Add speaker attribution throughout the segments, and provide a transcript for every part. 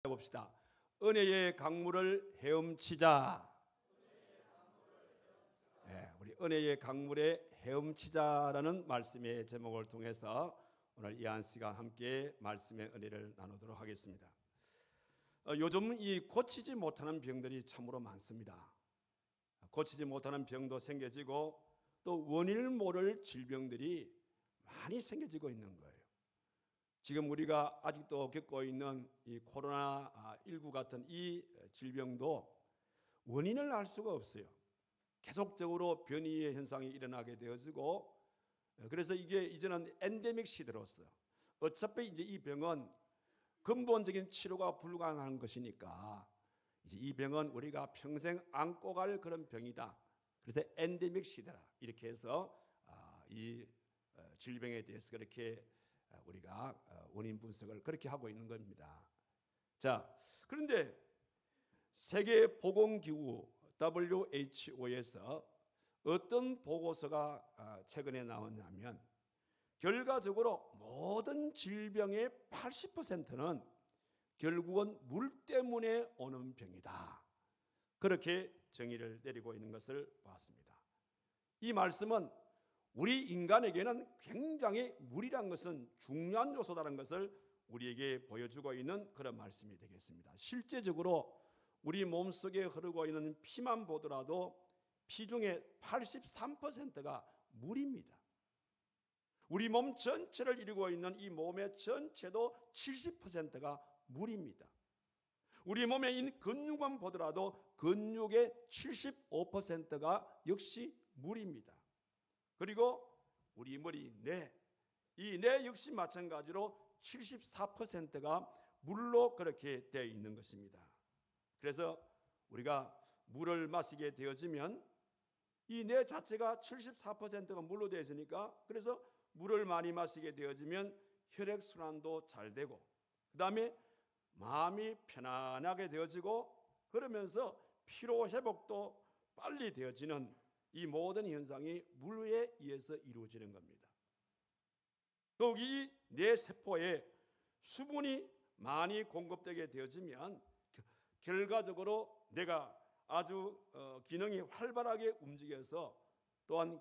Speaker 1: 봅시다. 은혜의 강물을 헤엄치자. 우리 은혜의 강물에 헤엄치자라는 말씀의 제목을 통해서 오늘 이한 씨가 함께 말씀의 은혜를 나누도록 하겠습니다. 요즘 이 고치지 못하는 병들이 참으로 많습니다. 고치지 못하는 병도 생겨지고 또 원인을 모를 질병들이 많이 생겨지고 있는 거예요. 지금 우리가 아직도 겪고 있는 이 코로나19 같은 이 질병도 원인을 알 수가 없어요. 계속적으로 변이의 현상이 일어나게 되어지고, 그래서 이게 이제는 엔데믹 시대로서 어차피 이제 이 병은 근본적인 치료가 불가능한 것이니까 이제 이 병은 우리가 평생 안고 갈 그런 병이다. 그래서 엔데믹 시대라 이렇게 해서 이 질병에 대해서 그렇게 우리가 원인 분석을 그렇게 하고 있는 겁니다. 자, 그런데 세계 보건기구 WHO에서 어떤 보고서가 최근에 나왔냐면 결과적으로 모든 질병의 80%는 결국은 물 때문에 오는 병이다. 그렇게 정의를 내리고 있는 것을 보았습니다. 이 말씀은 우리 인간에게는 굉장히 물이란 것은 중요한 요소다는 것을 우리에게 보여주고 있는 그런 말씀이 되겠습니다. 실제적으로 우리 몸속에 흐르고 있는 피만 보더라도 피 중에 83%가 물입니다. 우리 몸 전체를 이루고 있는 이 몸의 전체도 70%가 물입니다. 우리 몸에 있는 근육만 보더라도 근육의 75%가 역시 물입니다. 그리고 우리 머리 이 뇌 역시 마찬가지로 74%가 물로 그렇게 되어 있는 것입니다. 그래서 우리가 물을 마시게 되어지면 이 뇌 자체가 74%가 물로 되어 있으니까 그래서 물을 많이 마시게 되어지면 혈액순환도 잘 되고 그 다음에 마음이 편안하게 되어지고 그러면서 피로 회복도 빨리 되어지는 이 모든 현상이 물에 의해서 이루어지는 겁니다. 여기 뇌 세포에 수분이 많이 공급되게 되어지면 결과적으로 뇌가 아주 기능이 활발하게 움직여서 또한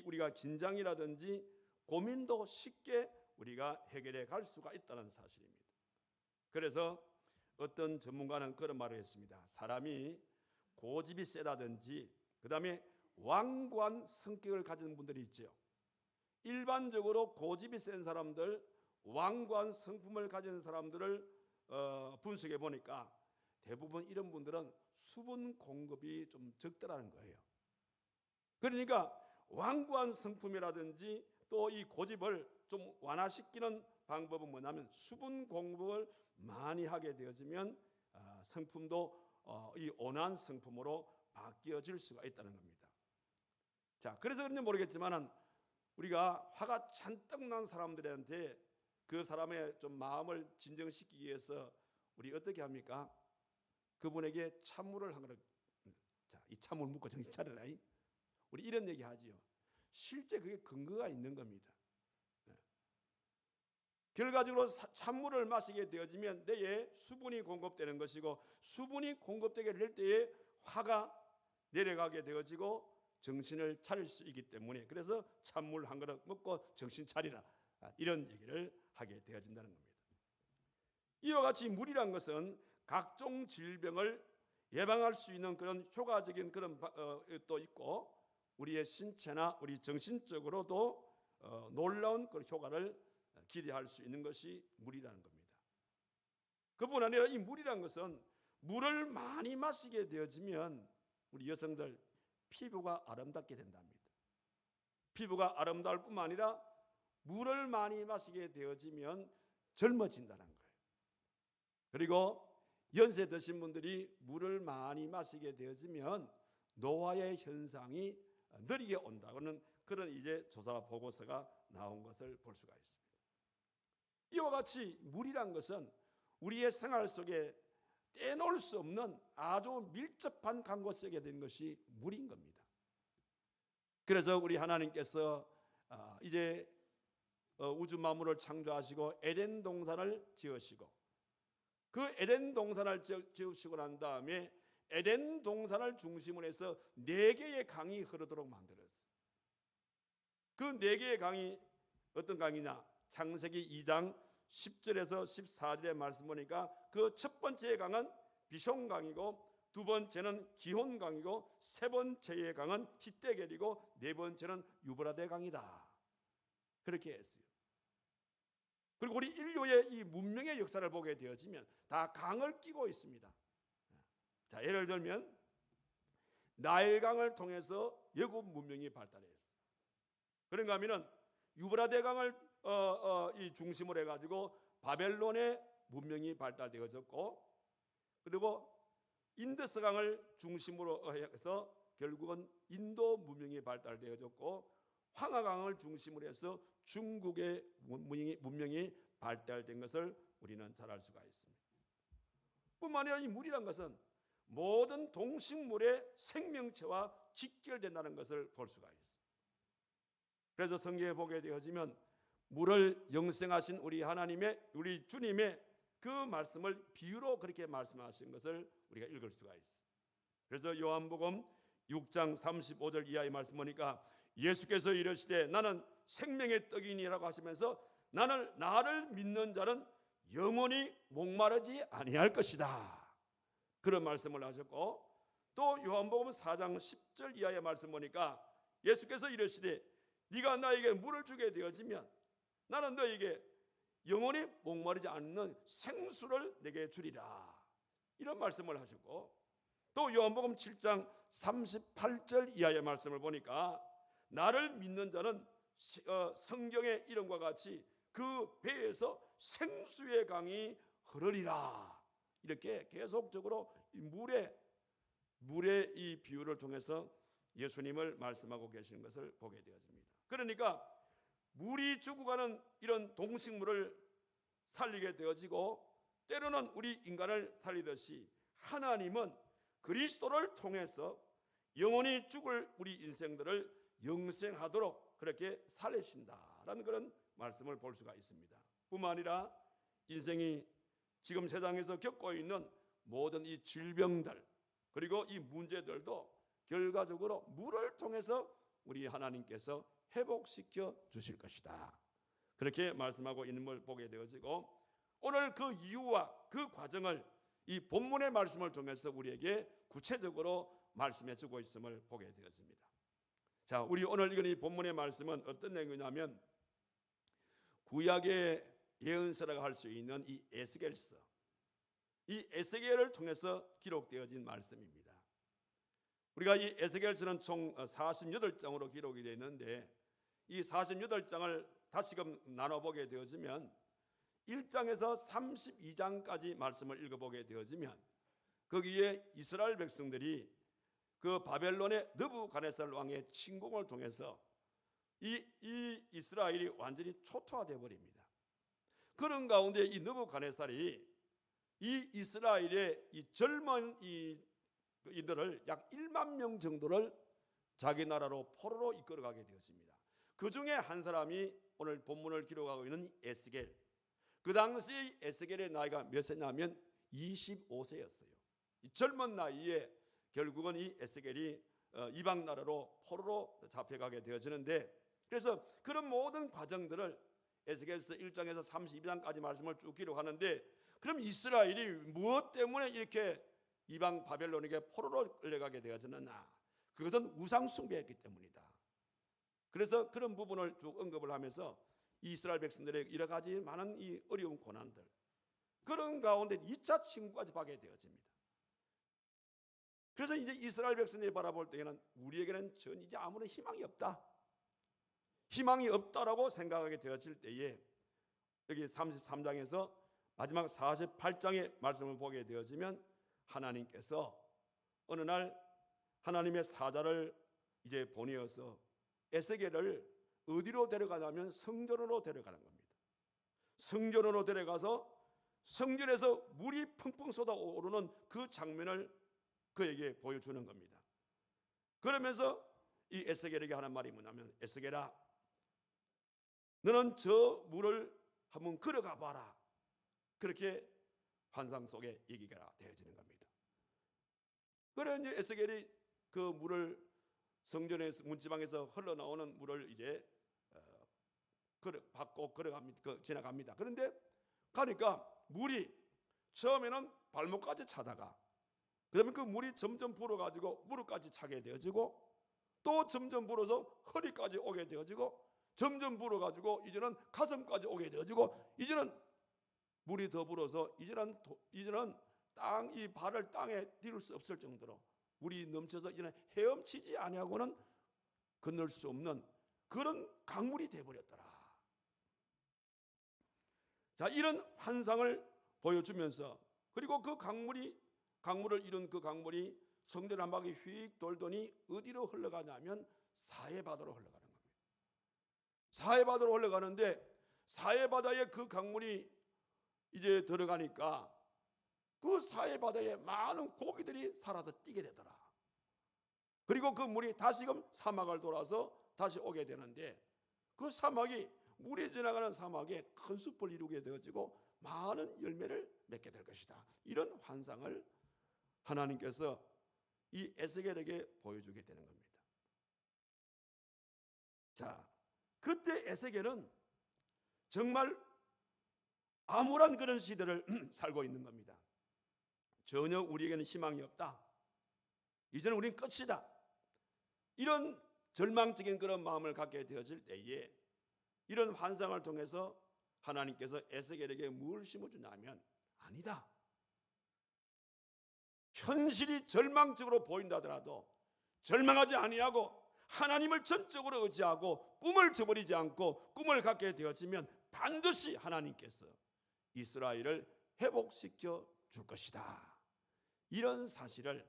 Speaker 1: 우리가 긴장이라든지 고민도 쉽게 우리가 해결해 갈 수가 있다는 사실입니다. 그래서 어떤 전문가는 그런 말을 했습니다. 사람이 고집이 세다든지 그 다음에 완고한 성격을 가진 분들이 있죠. 일반적으로 고집이 센 사람들, 완고한 성품을 가진 사람들을 분석해 보니까 대부분 이런 분들은 수분 공급이 좀 적더라는 거예요. 그러니까 완고한 성품이라든지 또 이 고집을 좀 완화시키는 방법은 뭐냐면 수분 공급을 많이 하게 되어지면 성품도 이 온화한 성품으로 바뀌어질 수가 있다는 겁니다. 자, 그래서 그런지 모르겠지만 우리가 화가 잔뜩 난 사람들한테 그 사람의 좀 마음을 진정시키기 위해서 우리 어떻게 합니까? 그분에게 찬물을 한 그릇, 자, 이 찬물 묻고 정신 차려라. 우리 이런 얘기 하지요. 실제 그게 근거가 있는 겁니다. 결과적으로 찬물을 마시게 되어지면 뇌에 수분이 공급되는 것이고 수분이 공급되게 될 때에 화가 내려가게 되어지고 정신을 차릴 수 있기 때문에 그래서 찬물 한 그릇 먹고 정신 차리라 이런 얘기를 하게 되어진다는 겁니다. 이와 같이 물이란 것은 각종 질병을 예방할 수 있는 그런 효과적인 그런 또 있고 우리의 신체나 우리 정신적으로도 놀라운 그런 효과를 기대할 수 있는 것이 물이라는 겁니다. 그뿐 아니라 이 물이라는 것은 물을 많이 마시게 되어지면 우리 여성들 피부가 아름답게 된답니다. 피부가 아름다울 뿐만 아니라 물을 많이 마시게 되어지면 젊어진다는 거예요. 그리고 연세 드신 분들이 물을 많이 마시게 되어지면 노화의 현상이 느리게 온다고는 그런 이제 조사 보고서가 나온 것을 볼 수가 있습니다. 이와 같이 물이란 것은 우리의 생활 속에 떼놓을 수 없는 아주 밀접한 관계성이 된 것이 물인 겁니다. 그래서 우리 하나님께서 이제 우주 만물을 창조하시고 에덴 동산을 지으시고 그 에덴 동산을 지으시고 난 다음에 에덴 동산을 중심으로 해서 4개의 강이 흐르도록 만들었어요. 그 4개의 강이 어떤 강이냐? 창세기 2장 10절에서 14절의 말씀 보니까 그 첫 번째의 강은 비숑강이고, 두 번째는 기혼강이고, 세 번째의 강은 히데겔이고, 네 번째는 유브라데 강이다. 그렇게 했어요. 그리고 우리 인류의 이 문명의 역사를 보게 되어지면 다 강을 끼고 있습니다. 자, 예를 들면 나일강을 통해서 여국 문명이 발달했어요. 그런가 하면은 유브라데 강을 이 중심으로 해가지고 바벨론의 문명이 발달되어졌고, 그리고 인더스 강을 중심으로 해서 결국은 인도 문명이 발달되어졌고, 황하강을 중심으로 해서 중국의 문명이 발달된 것을 우리는 잘 알 수가 있습니다. 뿐만 아니라 이 물이란 것은 모든 동식물의 생명체와 직결된다는 것을 볼 수가 있습니다. 그래서 성경에 보게 되어지면 물을 영생하신 우리 하나님의, 우리 주님의 그 말씀을 비유로 그렇게 말씀하신 것을 우리가 읽을 수가 있어요. 그래서 요한복음 6장 35절 이하의 말씀 보니까 예수께서 이르시되 나는 생명의 떡이니라고 하시면서 나를 믿는 자는 영원히 목마르지 아니할 것이다, 그런 말씀을 하셨고, 또 요한복음 4장 10절 이하의 말씀 보니까 예수께서 이르시되 네가 나에게 물을 주게 되어지면 나는 너에게 영원히 목마르지 않는 생수를 내게 주리라, 이런 말씀을 하셨고, 또 요한복음 7장 38절 이하의 말씀을 보니까 나를 믿는 자는 성경의 이름과 같이 그 배에서 생수의 강이 흐르리라, 이렇게 계속적으로 물의 이 비유를 통해서 예수님을 말씀하고 계시는 것을 보게 되었습니다. 그러니까 물이 죽어가는 이런 동식물을 살리게 되어지고, 때로는 우리 인간을 살리듯이 하나님은 그리스도를 통해서 영원히 죽을 우리 인생들을 영생하도록 그렇게 살리신다라는 그런 말씀을 볼 수가 있습니다. 뿐만 아니라 인생이 지금 세상에서 겪고 있는 모든 이 질병들, 그리고 이 문제들도 결과적으로 물을 통해서 우리 하나님께서 회복시켜 주실 것이다, 그렇게 말씀하고 있는 걸 보게 되어지고, 오늘 그 이유와 그 과정을 이 본문의 말씀을 통해서 우리에게 구체적으로 말씀해 주고 있음을 보게 되었습니다. 자, 우리 오늘 읽은 이 본문의 말씀은 어떤 내용이냐면 구약의 예언서라고 할 수 있는 이 에스겔서, 이 에스겔을 통해서 기록되어진 말씀입니다. 우리가 이 에스겔서는 총 48장으로 기록이 되어 있는데, 이 48장을 다시금 나눠보게 되어지면 1장에서 32장까지 말씀을 읽어보게 되어지면 거기에 이스라엘 백성들이 그 바벨론의 느부갓네살 왕의 침공을 통해서 이 이스라엘이 완전히 초토화되어 버립니다. 그런 가운데 이 느부갓네살이 이 이스라엘의 이 젊은 이들을 약 1만 명 정도를 자기 나라로 포로로 이끌어가게 되었습니다. 그 중에 한 사람이 오늘 본문을 기록하고 있는 에스겔. 그 당시 에스겔의 나이가 몇 세냐면 25세였어요. 이 젊은 나이에 결국은 이 에스겔이 이방 나라로 포로로 잡혀가게 되어지는데, 그래서 그런 모든 과정들을 에스겔서 1장에서 32장까지 말씀을 쭉 기록하는데, 그럼 이스라엘이 무엇 때문에 이렇게 이방 바벨론에게 포로로 끌려가게 되어졌느냐? 그것은 우상 숭배했기 때문이다. 그래서 그런 부분을 쭉 언급을 하면서 이스라엘 백성들의 여러 가지 많은 이 어려운 고난들, 그런 가운데 2차 침공까지 받게 되어집니다. 그래서 이제 이스라엘 백성들이 바라볼 때에는 우리에게는 전 이제 아무런 희망이 없다, 희망이 없다라고 생각하게 되어질 때에 여기 33장에서 마지막 48장의 말씀을 보게 되어지면 하나님께서 어느 날 하나님의 사자를 이제 보내어서 에스겔을 어디로 데려가냐면 성전으로 데려가는 겁니다. 성전으로 데려가서 성전에서 물이 펑펑 쏟아오르는 그 장면을 그에게 보여주는 겁니다. 그러면서 이 에스겔에게 하는 말이 뭐냐면, 에스겔아, 너는 저 물을 한번 걸어가 봐라, 그렇게 환상 속의 얘기가 되어지는 겁니다. 그래 이제 에스겔이 그 물을 성전에서 문지방에서 흘러나오는 물을 이제 받고 걸어갑니다. 지나갑니다. 그런데 가니까 물이 처음에는 발목까지 차다가 그다음에 그 물이 점점 불어가지고 무릎까지 차게 되어지고 또 점점 불어서 허리까지 오게 되어지고 점점 불어가지고 이제는 가슴까지 오게 되어지고 이제는 물이 더 불어서 이제는 이 발을 땅에 딛을 수 없을 정도로 물이 넘쳐서 이제는 헤엄치지 아니하고는 건널 수 없는 그런 강물이 되어버렸더라. 자, 이런 환상을 보여주면서 그리고 그 강물을 이룬 그 강물이 성전 한 바퀴 휙 돌더니 어디로 흘러가냐면 사해바다로 흘러가는 겁니다. 사해바다로 흘러가는데 사해바다에 그 강물이 이제 들어가니까 그 사해바다에 많은 고기들이 살아서 뛰게 되더라. 그리고 그 물이 다시금 사막을 돌아서 다시 오게 되는데 그 사막이 물이 지나가는 사막에 큰 숲을 이루게 되어지고 많은 열매를 맺게 될 것이다. 이런 환상을 하나님께서 이 에스겔에게 보여주게 되는 겁니다. 자, 그때 에스겔은 정말 암울한 그런 시대를 살고 있는 겁니다. 전혀 우리에게는 희망이 없다. 이제는 우리는 끝이다. 이런 절망적인 그런 마음을 갖게 되어질 때에 이런 환상을 통해서 하나님께서 에스겔에게 뭘 심어주냐면 아니다. 현실이 절망적으로 보인다더라도 절망하지 아니하고 하나님을 전적으로 의지하고 꿈을 저버리지 않고 꿈을 갖게 되어지면 반드시 하나님께서 이스라엘을 회복시켜 줄 것이다. 이런 사실을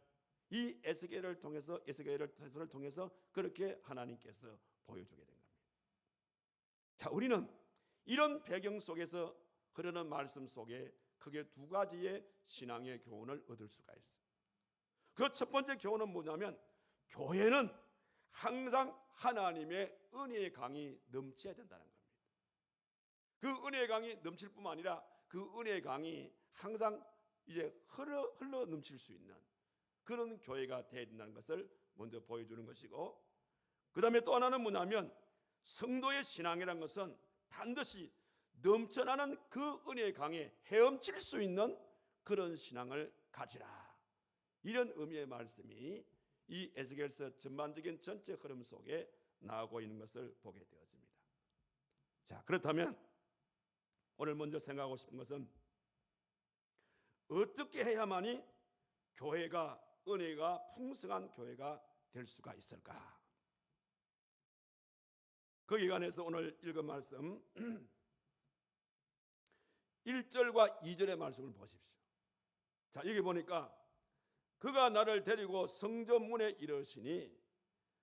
Speaker 1: 이 에스겔을 통해서 그렇게 하나님께서 보여주게 된 겁니다. 자, 우리는 이런 배경 속에서 흐르는 말씀 속에 크게 두 가지의 신앙의 교훈을 얻을 수가 있어요. 그 첫 번째 교훈은 뭐냐면 교회는 항상 하나님의 은혜의 강이 넘쳐야 된다는 겁니다. 그 은혜의 강이 넘칠 뿐만 아니라 그 은혜의 강이 항상 이제 흘러 넘칠 수 있는 그런 교회가 되어야 된다는 것을 먼저 보여주는 것이고, 그 다음에 또 하나는 뭐냐면 성도의 신앙이라는 것은 반드시 넘쳐나는 그 은혜의 강에 헤엄칠 수 있는 그런 신앙을 가지라. 이런 의미의 말씀이 이 에스겔서 전반적인 전체 흐름 속에 나오고 있는 것을 보게 되었습니다. 자, 그렇다면 오늘 먼저 생각하고 싶은 것은 어떻게 해야만이 교회가 은혜가 풍성한 교회가 될 수가 있을까? 거기에 관해서 오늘 읽은 말씀 1절과 2절의 말씀을 보십시오. 자, 여기 보니까 그가 나를 데리고 성전 문에 이르시니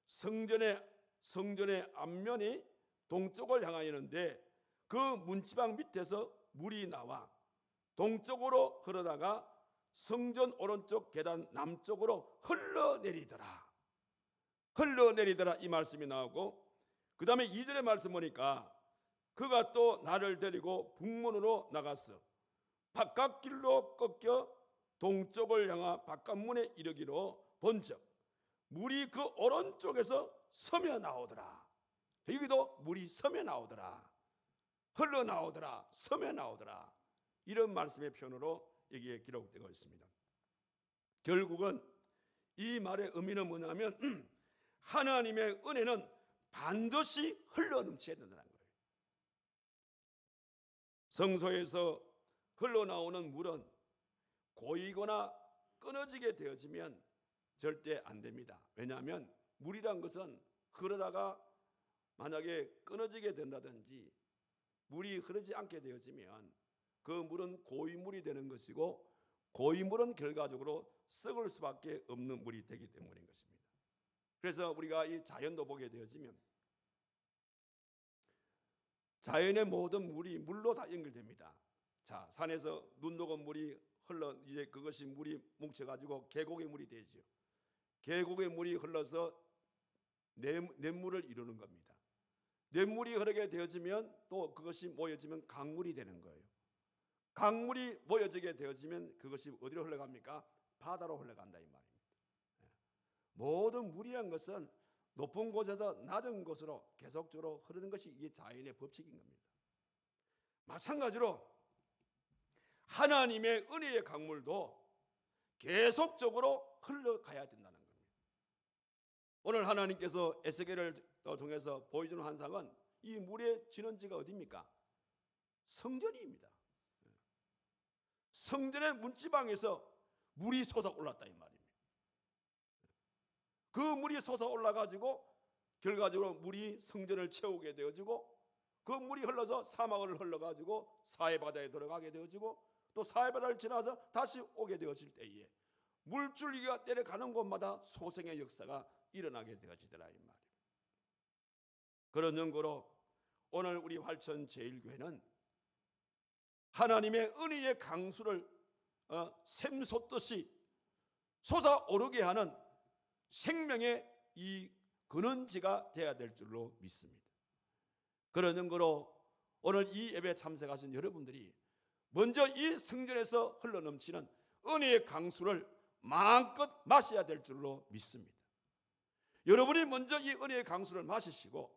Speaker 1: 성전의 앞면이 동쪽을 향하였는데 그 문지방 밑에서 물이 나와 동쪽으로 흐르다가 성전 오른쪽 계단 남쪽으로 흘러내리더라. 이 말씀이 나오고, 그 다음에 2절의 말씀 보니까 그가 또 나를 데리고 북문으로 나갔어. 바깥길로 꺾여 동쪽을 향한 바깥문에 이르기로 본즉 물이 그 오른쪽에서 서며 나오더라. 여기도 물이 서며 나오더라. 흘러나오더라. 서며 나오더라. 이런 말씀의 표현으로 여기에 기록되고 있습니다. 결국은 이 말의 의미는 뭐냐면 하나님의 은혜는 반드시 흘러넘쳐야 된다는 거예요. 성소에서 흘러나오는 물은 고이거나 끊어지게 되어지면 절대 안 됩니다. 왜냐하면 물이란 것은 흐르다가 만약에 끊어지게 된다든지 물이 흐르지 않게 되어지면 그 물은 고이물이 되는 것이고, 고이물은 결과적으로 썩을 수밖에 없는 물이 되기 때문인 것입니다. 그래서 우리가 이 자연도 보게 되어지면 자연의 모든 물이 물로 다 연결됩니다. 자, 산에서 눈 녹은 물이 흘러 이제 그것이 물이 뭉쳐가지고 계곡의 물이 되죠. 계곡의 물이 흘러서 냇물을 이루는 겁니다. 냇물이 흐르게 되어지면 또 그것이 모여지면 강물이 되는 거예요. 강물이 모여지게 되어지면 그것이 어디로 흘러갑니까? 바다로 흘러간다 이 말입니다. 모든 물이란 것은 높은 곳에서 낮은 곳으로 계속적으로 흐르는 것이 이게 자연의 법칙인 겁니다. 마찬가지로 하나님의 은혜의 강물도 계속적으로 흘러가야 된다는 겁니다. 오늘 하나님께서 에스겔을 통해서 보여주는 환상은 이 물의 진원지가 어디입니까? 성전입니다. 성전의 문지방에서 물이 솟아올랐다 이 말입니다. 그 물이 솟아올라가지고 결과적으로 물이 성전을 채우게 되어지고 그 물이 흘러서 사막을 흘러가지고 사해바다에 들어가게 되어지고 또 사해바다를 지나서 다시 오게 되어질 때에 물줄기가 내려가는 곳마다 소생의 역사가 일어나게 되어지더라 이 말입니다. 그런 연고로 오늘 우리 활천 제1교회는 하나님의 은혜의 강수를 샘솟듯이 솟아오르게 하는 생명의 이 근원지가 되어야 될 줄로 믿습니다. 그런 연고로 오늘 이 예배에 참석하신 여러분들이 먼저 이 성전에서 흘러넘치는 은혜의 강수를 마음껏 마셔야 될 줄로 믿습니다. 여러분이 먼저 이 은혜의 강수를 마시시고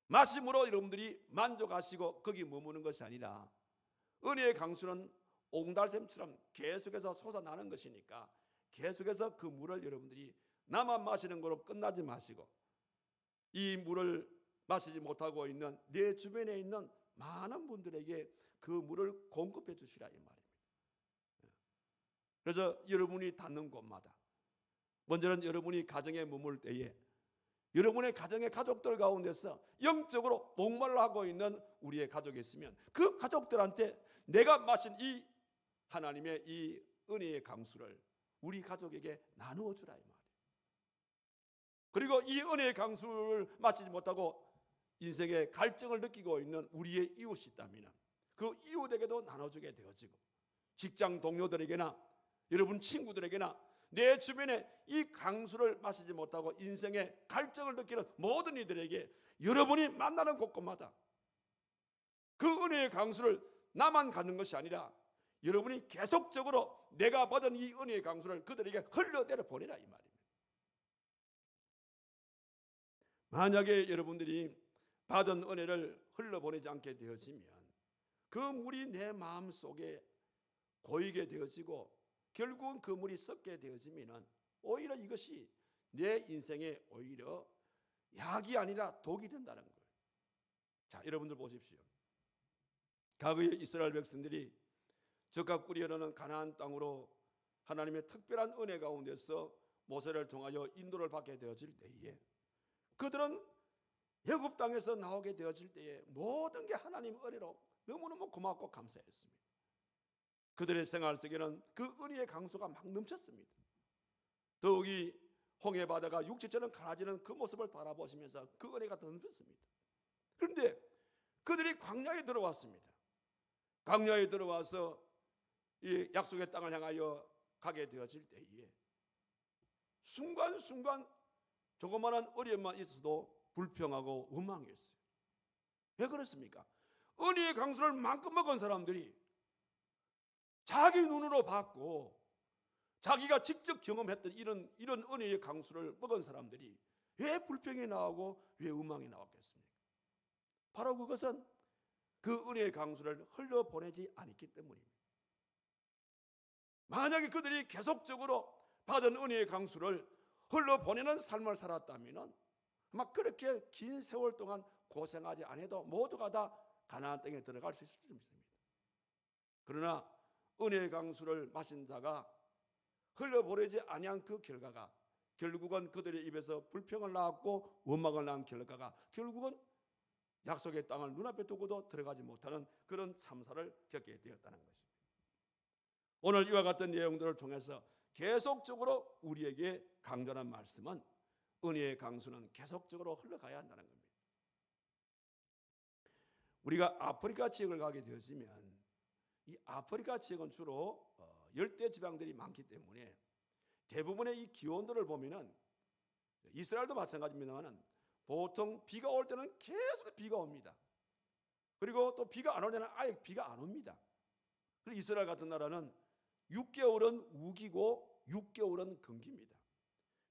Speaker 1: 마심으로 여러분들이 만족하시고 거기 머무는 것이 아니라 은혜의 강수는 옹달샘처럼 계속해서 솟아나는 것이니까 계속해서 그 물을 여러분들이 나만 마시는 거로 끝나지 마시고 이 물을 마시지 못하고 있는 내 주변에 있는 많은 분들에게 그 물을 공급해 주시라 이 말입니다. 그래서 여러분이 닿는 곳마다 먼저는 여러분이 가정에 머물 때에 여러분의 가정의 가족들 가운데서 영적으로 목말라 하고 있는 우리의 가족이 있으면 그 가족들한테 내가 마신 이 하나님의 이 은혜의 강수를 우리 가족에게 나누어 주라 이 말이에요. 그리고 이 은혜의 강수를 마시지 못하고 인생의 갈증을 느끼고 있는 우리의 이웃이 있다면 그 이웃에게도 나눠주게 되어지고 직장 동료들에게나 여러분 친구들에게나 내 주변에 이 강수를 마시지 못하고 인생의 갈증을 느끼는 모든 이들에게 여러분이 만나는 곳곳마다 그 은혜의 강수를 나만 갖는 것이 아니라 여러분이 계속적으로 내가 받은 이 은혜의 강수를 그들에게 흘러내려 보내라 이 말입니다. 만약에 여러분들이 받은 은혜를 흘러보내지 않게 되어지면 그 물이 내 마음속에 고이게 되어지고 결국은 그 물이 썩게 되어지면 오히려 이것이 내 인생에 오히려 약이 아니라 독이 된다는 거예요. 자, 여러분들 보십시오. 과거에 이스라엘 백성들이 적과 꿀이 흐르는 가나안 땅으로 하나님의 특별한 은혜 가운데서 모세를 통하여 인도를 받게 되어질 때에 그들은 애굽 땅에서 나오게 되어질 때에 모든 게 하나님 은혜로 너무너무 고맙고 감사했습니다. 그들의 생활 속에는 그 은혜의 강수가 막 넘쳤습니다. 더욱이 홍해 바다가 육지처럼 갈라지는 그 모습을 바라보시면서 그 은혜가 더 넘쳤습니다. 그런데 그들이 광야에 들어왔습니다. 광야에 들어와서 이 약속의 땅을 향하여 가게 되어질 때에 순간순간 조그마한 어려움만 있어도 불평하고 원망했어요. 왜 그렇습니까? 은혜의 강수를 마음껏 먹은 사람들이 자기 눈으로 봤고 자기가 직접 경험했던 이런 은혜의 강수를 먹은 사람들이 왜 불평이 나오고 왜 원망이 나왔겠습니까? 바로 그것은 그 은혜의 강수를 흘려보내지 않았기 때문입니다. 만약에 그들이 계속적으로 받은 은혜의 강수를 흘려보내는 삶을 살았다면 아마 그렇게 긴 세월 동안 고생하지 않아도 모두가 다 가나안 땅에 들어갈 수 있을 줄 믿습니다. 그러나 은혜의 강수를 마신 자가 흘려보내지 아니한 그 결과가 결국은 그들의 입에서 불평을 낳았고 원망을 낳은 결과가 결국은 약속의 땅을 눈앞에 두고도 들어가지 못하는 그런 참사를 겪게 되었다는 것입니다. 오늘 이와 같은 내용들을 통해서 계속적으로 우리에게 강조하는 말씀은 은혜의 강수는 계속적으로 흘러가야 한다는 겁니다. 우리가 아프리카 지역을 가게 되었으면 이 아프리카 지역은 주로 열대 지방들이 많기 때문에 대부분의 이 기온들을 보면은 이스라엘도 마찬가지입니다만 보통 비가 올 때는 계속 비가 옵니다. 그리고 또 비가 안 올 때는 아예 비가 안 옵니다. 그리고 이스라엘 같은 나라는 6개월은 우기고 6개월은 건기입니다.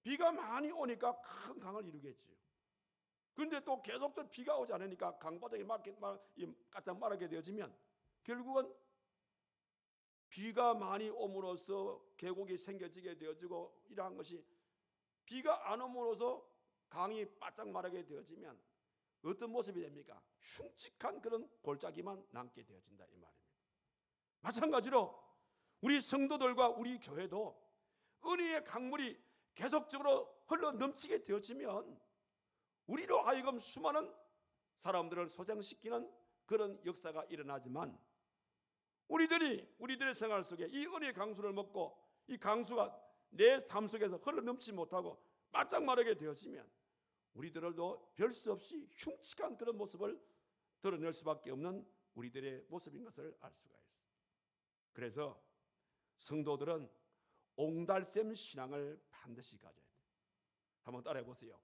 Speaker 1: 비가 많이 오니까 큰 강을 이루겠지요. 그런데 또 계속적으로 비가 오지 않으니까 강바닥이 까딱 마르게 되어지면 결국은 비가 많이 옴으로써 계곡이 생겨지게 되어지고, 이러한 것이 비가 안 옴으로써 강이 바짝 마르게 되어지면 어떤 모습이 됩니까? 흉측한 그런 골짜기만 남게 되어진다, 이 말입니다. 마찬가지로 우리 성도들과 우리 교회도 은혜의 강물이 계속적으로 흘러 넘치게 되어지면 우리로 하여금 수많은 사람들을 소생시키는 그런 역사가 일어나지만, 우리들의 생활 속에 이 은혜의 강수를 먹고 이 강수가 내 삶 속에서 흘러 넘치지 못하고 바짝 마르게 되어지면 우리들도 별 수 없이 흉측한 그런 모습을 드러낼 수밖에 없는 우리들의 모습인 것을 알 수가 있어요. 그래서 성도들은 옹달샘 신앙을 반드시 가져야 돼요. 한번 따라해 보세요.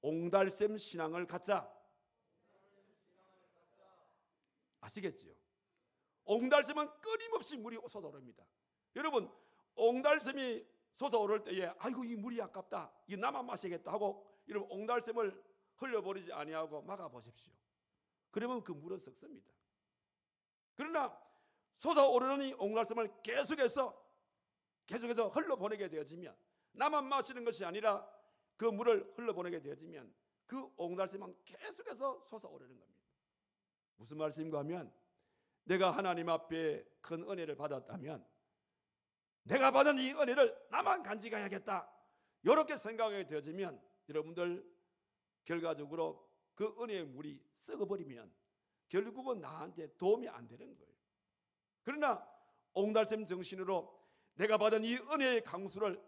Speaker 1: 옹달샘 신앙을 갖자. 아시겠지요? 옹달샘은 끊임없이 물이 솟아오릅니다. 여러분, 옹달샘이 솟아오를 때에 아이고 이 물이 아깝다, 이 나만 마시겠다 하고 여러분 옹달샘을 흘려버리지 아니하고 막아보십시오. 그러면 그 물은 썩습니다. 그러나 솟아오르는 이 옹달샘을 계속해서 흘러보내게 되어지면, 나만 마시는 것이 아니라 그 물을 흘러보내게 되어지면 그 옹달샘은 계속해서 솟아오르는 겁니다. 무슨 말씀인가 하면, 내가 하나님 앞에 큰 은혜를 받았다면 내가 받은 이 은혜를 나만 간직해야겠다, 이렇게 생각하게 되어지면 여러분들 결과적으로 그 은혜의 물이 썩어버리면 결국은 나한테 도움이 안 되는 거예요. 그러나 옹달샘 정신으로 내가 받은 이 은혜의 강수를,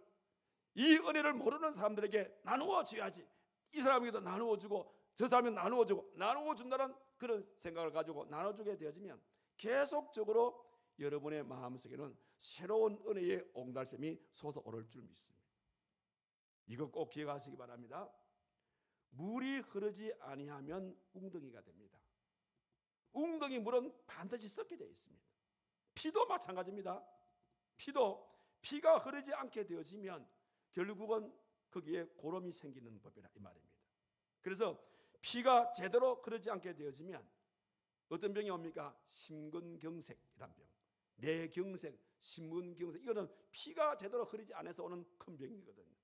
Speaker 1: 이 은혜를 모르는 사람들에게 나누어 줘야지, 이 사람에게도 나누어 주고 저 사람에게 나누어 주고, 나누어 준다는 그런 생각을 가지고 나눠주게 되어지면 계속적으로 여러분의 마음속에는 새로운 은혜의 옹달샘이 솟아오를 줄 믿습니다. 이거 꼭 기억하시기 바랍니다. 물이 흐르지 아니하면 웅덩이가 됩니다. 웅덩이 물은 반드시 썩게 되어 있습니다. 피도 마찬가지입니다. 피가 흐르지 않게 되어지면 결국은 거기에 고름이 생기는 법이라 이 말입니다. 그래서 피가 제대로 흐르지 않게 되어지면 어떤 병이 옵니까? 심근경색이란 병, 뇌경색, 심근경색, 이거는 피가 제대로 흐르지 않아서 오는 큰 병이거든요.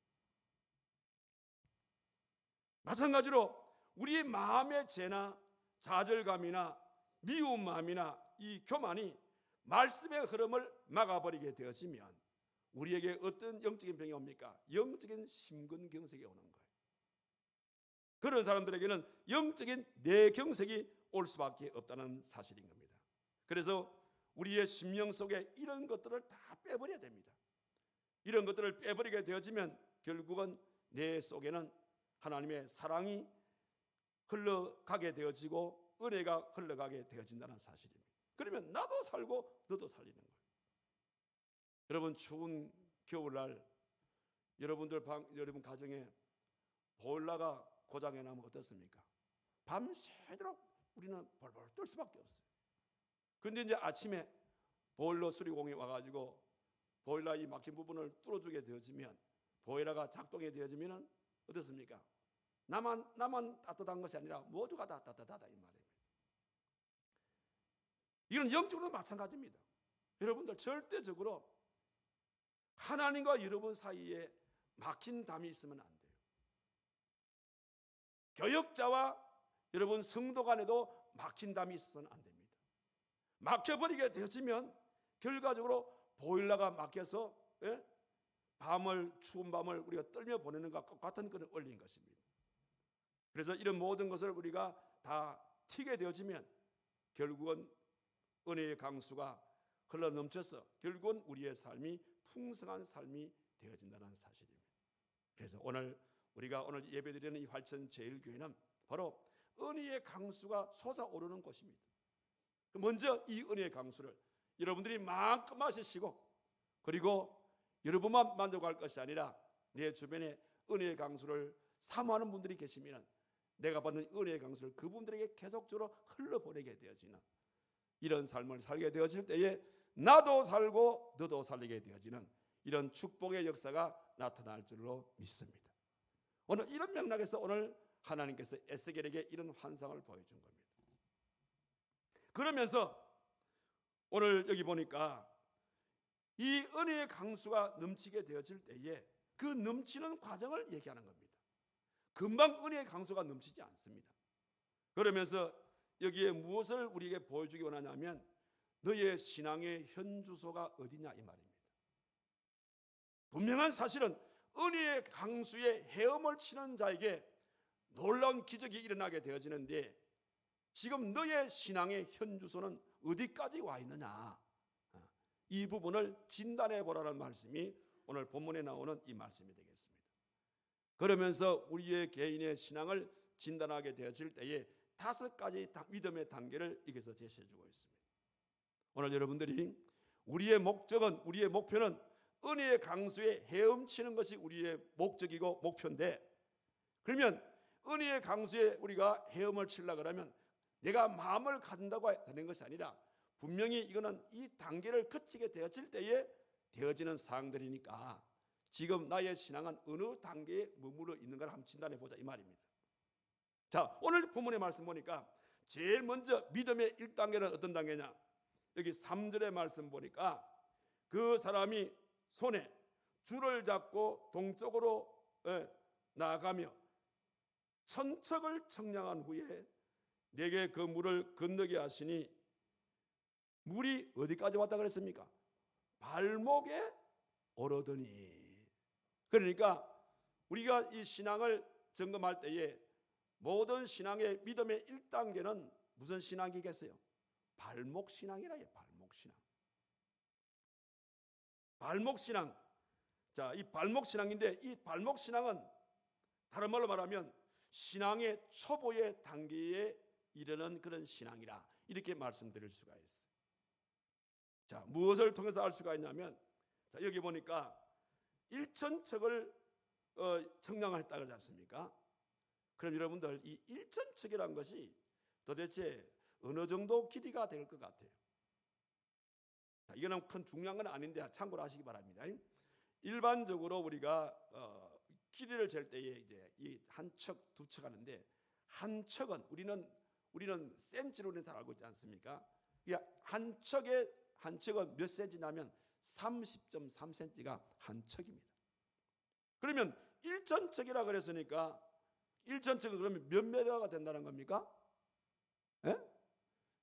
Speaker 1: 마찬가지로 우리의 마음의 죄나 좌절감이나 미운 마음이나 이 교만이 말씀의 흐름을 막아버리게 되어지면 우리에게 어떤 영적인 병이 옵니까? 영적인 심근경색이 오는 거예요. 그런 사람들에게는 영적인 뇌경색이 올 수밖에 없다는 사실인 겁니다. 그래서 우리의 심령 속에 이런 것들을 다 빼버려야 됩니다. 이런 것들을 빼버리게 되어지면 결국은 내 속에는 하나님의 사랑이 흘러가게 되어지고 은혜가 흘러가게 되어진다는 사실입니다. 그러면 나도 살고 너도 살리는 거예요. 여러분, 추운 겨울날 여러분 가정에 보일러가 고장이 나면 어떻습니까? 밤새도록 우리는 벌벌 떨 수밖에 없어요. 그런데 이제 아침에 보일러 수리공이 와가지고 보일러 이 막힌 부분을 뚫어주게 되어지면, 보일러가 작동이 되어지면 어떻습니까? 나만 따뜻한 것이 아니라 모두가 다 따뜻하다 이 말입니다. 이건 영적으로도 마찬가지입니다. 여러분들 절대적으로 하나님과 여러분 사이에 막힌 담이 있으면 안 돼요. 교역자와 여러분 성도 간에도 막힌 담이 있어서는 안 됩니다. 막혀버리게 되어지면 결과적으로 보일러가 막혀서 추운 밤을 우리가 떨며 보내는 것과 같은 그런 원리인 것입니다. 그래서 이런 모든 것을 우리가 다 튀게 되어지면 결국은 은혜의 강수가 흘러 넘쳐서 결국은 우리의 삶이 풍성한 삶이 되어진다는 사실입니다. 그래서 우리가 오늘 예배드리는 이 활천 제일교회는 바로 은혜의 강수가 솟아오르는 곳입니다. 먼저 이 은혜의 강수를 여러분들이 마음껏 마시시고, 그리고 여러분만 만족할 것이 아니라 내 주변에 은혜의 강수를 사모하는 분들이 계시면 내가 받는 은혜의 강수를 그분들에게 계속적으로 흘러보내게 되어지는 이런 삶을 살게 되어질 때에 나도 살고 너도 살리게 되어지는 이런 축복의 역사가 나타날 줄로 믿습니다. 오늘 이런 맥락에서 오늘 하나님께서 에스겔에게 이런 환상을 보여준 겁니다. 그러면서 오늘 여기 보니까 이 은혜의 강수가 넘치게 되어질 때에 그 넘치는 과정을 얘기하는 겁니다. 금방 은혜의 강수가 넘치지 않습니다. 그러면서 여기에 무엇을 우리에게 보여주기 원하냐면 너의 신앙의 현주소가 어디냐 이 말입니다. 분명한 사실은 은혜의 강수에 헤엄을 치는 자에게 놀라운 기적이 일어나게 되어지는데 지금 너의 신앙의 현주소는 어디까지 와 있느냐, 이 부분을 진단해 보라는 말씀이 오늘 본문에 나오는 이 말씀이 되겠습니다. 그러면서 우리의 개인의 신앙을 진단하게 되어질 때에 5가지 믿음의 단계를 여기서 제시해 주고 있습니다. 오늘 여러분들이 우리의 목표는 은혜의 강수에 헤엄치는 것이 우리의 목적이고 목표인데, 그러면 은혜의 강수에 우리가 헤엄을 치려고 하면 내가 마음을 갖는다고 되는 것이 아니라 분명히 이거는 이 단계를 거치게 되어질 때에 되어지는 사항들이니까 지금 나의 신앙은 어느 단계에 머물러 있는 걸 한번 진단해 보자 이 말입니다. 자, 오늘 본문의 말씀 보니까 제일 먼저 믿음의 1단계는 어떤 단계냐? 여기 3절의 말씀 보니까 그 사람이 손에 줄을 잡고 동쪽으로 나아가며 천척을 청량한 후에 내게 그 물을 건너게 하시니 물이 어디까지 왔다 그랬습니까? 발목에 오르더니. 그러니까 우리가 이 신앙을 점검할 때에 모든 신앙의 믿음의 1단계는 무슨 신앙이겠어요? 발목 신앙이라 해요. 발목 신앙. 발목 신앙. 자, 이 발목 신앙인데 이 발목 신앙은 다른 말로 말하면 신앙의 초보의 단계에 이르는 그런 신앙이라 이렇게 말씀드릴 수가 있어요. 자, 무엇을 통해서 알 수가 있냐면, 자, 여기 보니까 일천척을 청량했다 그러지 않습니까? 그럼 여러분들 이 일천척이라는 것이 도대체 어느 정도 길이가 될 것 같아요? 자, 이거는 큰 중요한 건 아닌데 참고로 하시기 바랍니다. 일반적으로 우리가 길이를 잴 때에 이제 이 한 척, 두 척 하는데 한 척은 우리는 센치로 잘 알고 있지 않습니까? 한 척은 몇 센치냐면 30.3cm가 한 척입니다. 그러면 1천척이라 그랬으니까 1천척은 그러면 몇 메다가 된다는 겁니까?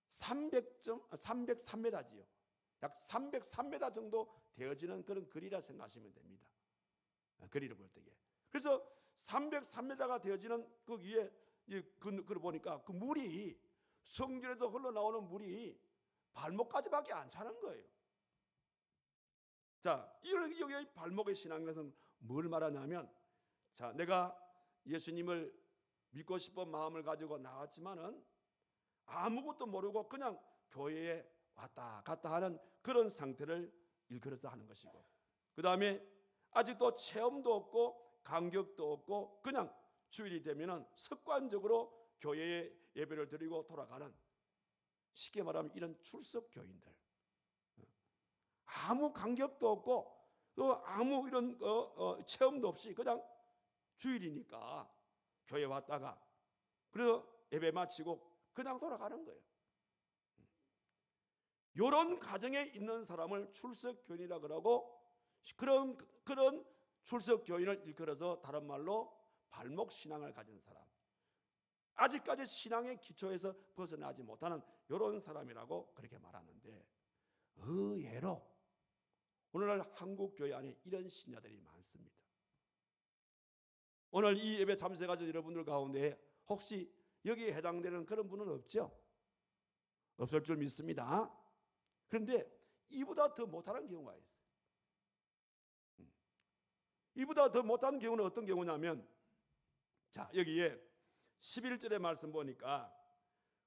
Speaker 1: 303m지요. 약 303m 정도 되어지는 그런 거리라 생각하시면 됩니다. 거리를 볼 때에. 그래서 303m가 되어지는 그 위에 그걸 보니까 그 물이 성전에서 흘러나오는 물이 발목까지밖에 안 차는 거예요. 자, 여기 발목의 신앙에서는 뭘 말하냐면, 자, 내가 예수님을 믿고 싶은 마음을 가지고 나왔지만은 아무것도 모르고 그냥 교회에 왔다 갔다 하는 그런 상태를 일컬어서 하는 것이고, 그 다음에 아직도 체험도 없고 간격도 없고 그냥 주일이 되면은 습관적으로 교회에 예배를 드리고 돌아가는, 쉽게 말하면 이런 출석 교인들, 아무 간격도 없고 또 아무 이런 체험도 없이 그냥 주일이니까 교회 왔다가 그래서 예배 마치고 그냥 돌아가는 거예요. 이런 가정에 있는 사람을 출석 교인이라 그러고, 그런 출석 교인을 일컬어서 다른 말로 발목 신앙을 가진 사람, 아직까지 신앙의 기초에서 벗어나지 못하는 이런 사람이라고 그렇게 말하는데, 의외로 오늘날 한국 교회 안에 이런 신자들이 많습니다. 오늘 이 예배 참석하신 여러분들 가운데 혹시 여기에 해당되는 그런 분은 없죠? 없을 줄 믿습니다. 그런데 이보다 더 못하는 경우가 있어요. 이보다 더 못하는 경우는 어떤 경우냐면, 자, 여기에 11절의 말씀 보니까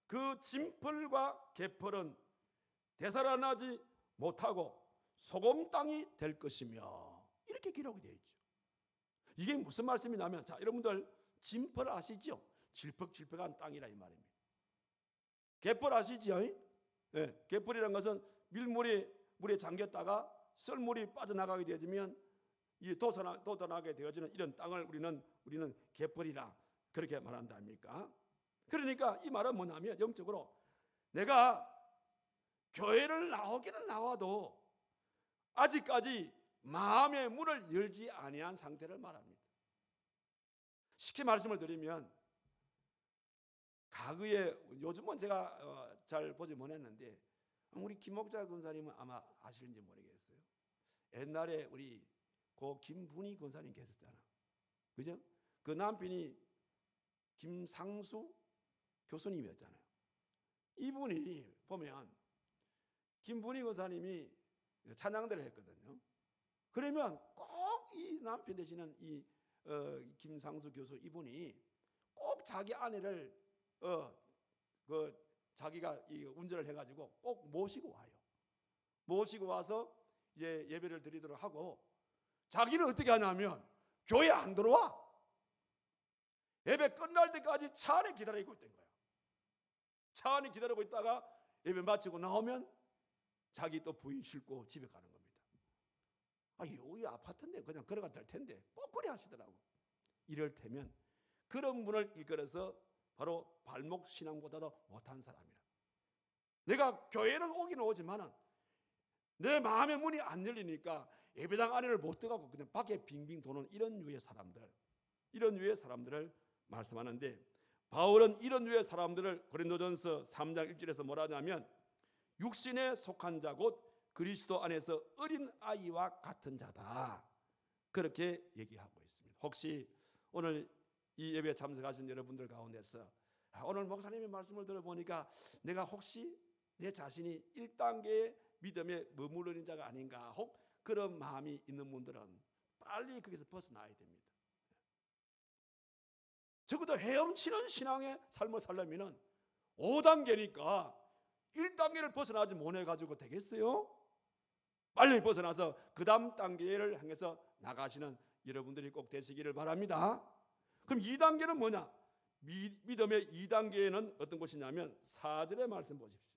Speaker 1: 그 진펄과 개펄은 되살아나지 못하고 소금 땅이 될 것이며, 이렇게 기록이 되어 있죠. 이게 무슨 말씀이냐면, 자, 여러분들 진펄 아시죠? 질퍽질퍽한 땅이라 이 말입니다. 개펄 아시죠? 네, 개펄이라는 것은 밀물이 물에 잠겼다가 썰물이 빠져나가게 되어지면 이 도전하게 되어지는 이런 땅을 우리는 개벌이라 그렇게 말한다 아닙니까? 그러니까 이 말은 뭐냐면 영적으로 내가 교회를 나오기는 나와도 아직까지 마음의 문을 열지 아니한 상태를 말합니다. 쉽게 말씀을 드리면 과거에 요즘은 제가 잘 보지 못했는데 우리 김목자 권사님은 아마 아실지 모르겠어요. 옛날에 우리 고 김분희 권사님 계셨잖아. 그죠? 그 남편이 김상수 교수님이었잖아요. 이분이 보면 김분희 권사님이 찬양대를 했거든요. 그러면 꼭 이 남편 되시는 이 김상수 교수 이분이 꼭 자기 아내를 자기가 운전을 해가지고 꼭 모시고 와요. 모시고 와서 이제 예배를 드리도록 하고 자기는 어떻게 하냐면 교회 안 들어와. 예배 끝날 때까지 차 안에 기다리고 있던 거야. 차 안에 기다리고 있다가 예배 마치고 나오면 자기 또 부인 싣고 집에 가는 겁니다. 여기 아파트인데 그냥 걸어가 될 텐데 꼭 그래 하시더라고. 이럴 테면 그런 분을 일컬어서 바로 발목 신앙보다도 못한 사람이라. 내가 교회는 오긴 오지만은 내 마음의 문이 안 열리니까 예배당 안에를 못 들어가고 그냥 밖에 빙빙 도는 이런 류의 사람들을 말씀하는데, 바울은 이런 류의 사람들을 고린도전서 3장 1절에서 뭐라 하냐면 육신에 속한 자 곧 그리스도 안에서 어린 아이와 같은 자다, 그렇게 얘기하고 있습니다. 혹시 오늘 이 예배에 참석하신 여러분들 가운데서 오늘 목사님의 말씀을 들어보니까 내가 혹시 내 자신이 1단계의 믿음에 머무르는 자가 아닌가, 혹 그런 마음이 있는 분들은 빨리 거기서 벗어나야 됩니다. 적어도 헤엄치는 신앙의 삶을 살려면 5단계니까 1단계를 벗어나지 못해가지고 되겠어요? 빨리 벗어나서 그 다음 단계를 향해서 나가시는 여러분들이 꼭 되시기를 바랍니다. 그럼 2단계는 뭐냐? 믿음의 2단계에는 어떤 것이냐면 4절의 말씀 보십시오.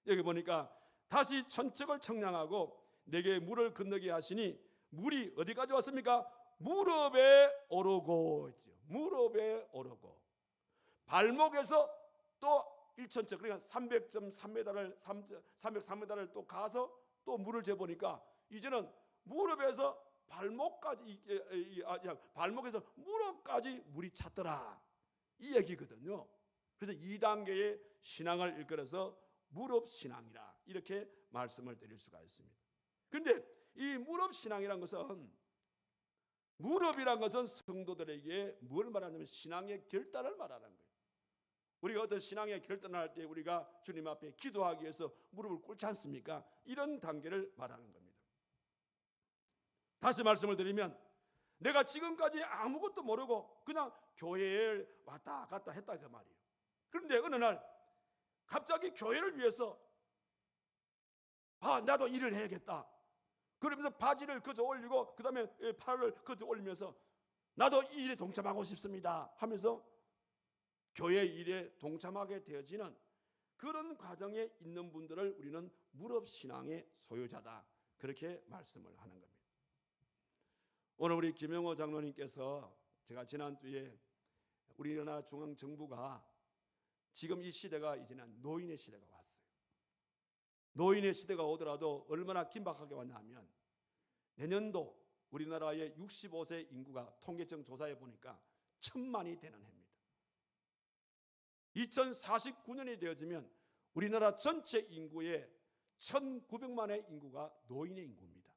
Speaker 1: 여기 보니까 다시 천척을 청량하고 내게 물을 건너게 하시니 물이 어디까지 왔습니까? 무릎에 오르고 있죠. 무릎에 오르고 발목에서 또 1천척, 그러니까 303m를 또 가서 또 물을 재보니까 이제는 무릎에서 발목에서 무릎까지 물이 찼더라, 이 얘기거든요. 그래서 2단계의 신앙을 일컬어서 무릎 신앙이라 이렇게 말씀을 드릴 수가 있습니다. 그런데 이 무릎 신앙이란 것은, 무릎이란 것은 성도들에게 뭘 말하냐면 신앙의 결단을 말하는 거예요. 우리가 어떤 신앙의 결단을 할 때 우리가 주님 앞에 기도하기 위해서 무릎을 꿇지 않습니까? 이런 단계를 말하는 겁니다. 다시 말씀을 드리면 내가 지금까지 아무것도 모르고 그냥 교회에 왔다 갔다 했다 그 말이에요. 그런데 어느 날 갑자기 교회를 위해서 나도 일을 해야겠다. 그러면서 바지를 거저 올리고 그 다음에 팔을 거저 올리면서 나도 이 일에 동참하고 싶습니다 하면서 교회 일에 동참하게 되어지는 그런 과정에 있는 분들을 우리는 무릎 신앙의 소유자다, 그렇게 말씀을 하는 겁니다. 오늘 우리 김영호 장로님께서, 제가 지난주에 우리나라 중앙정부가 지금 이 시대가 이제는 노인의 시대가 왔어요. 노인의 시대가 오더라도 얼마나 긴박하게 왔냐면 내년도 우리나라의 65세 인구가 통계청 조사해 보니까 1000만이 되는 해입니다. 2049년이 되어지면 우리나라 전체 인구의 1900만의 인구가 노인의 인구입니다.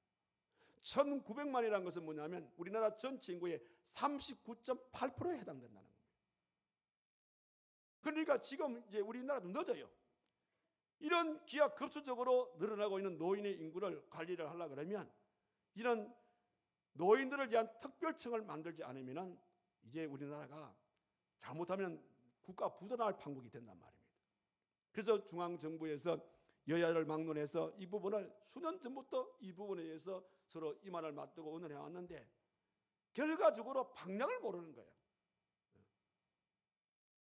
Speaker 1: 1900만이라는 것은 뭐냐면 우리나라 전체 인구의 39.8%에 해당된다는 겁니다. 그러니까 지금 이제 우리나라도 늦어요. 이런 기하급수적으로 늘어나고 있는 노인의 인구를 관리를 하려고 그러면 이런 노인들을 위한 특별청을 만들지 않으면 이제 우리나라가 잘못하면 국가 부도날 판국이 된단 말입니다. 그래서 중앙정부에서 여야를 막론해서 이 부분을 수년 전부터 이 부분에 대해서 서로 임한을 맞대고 의논해 왔는데 결과적으로 방향을 모르는 거예요.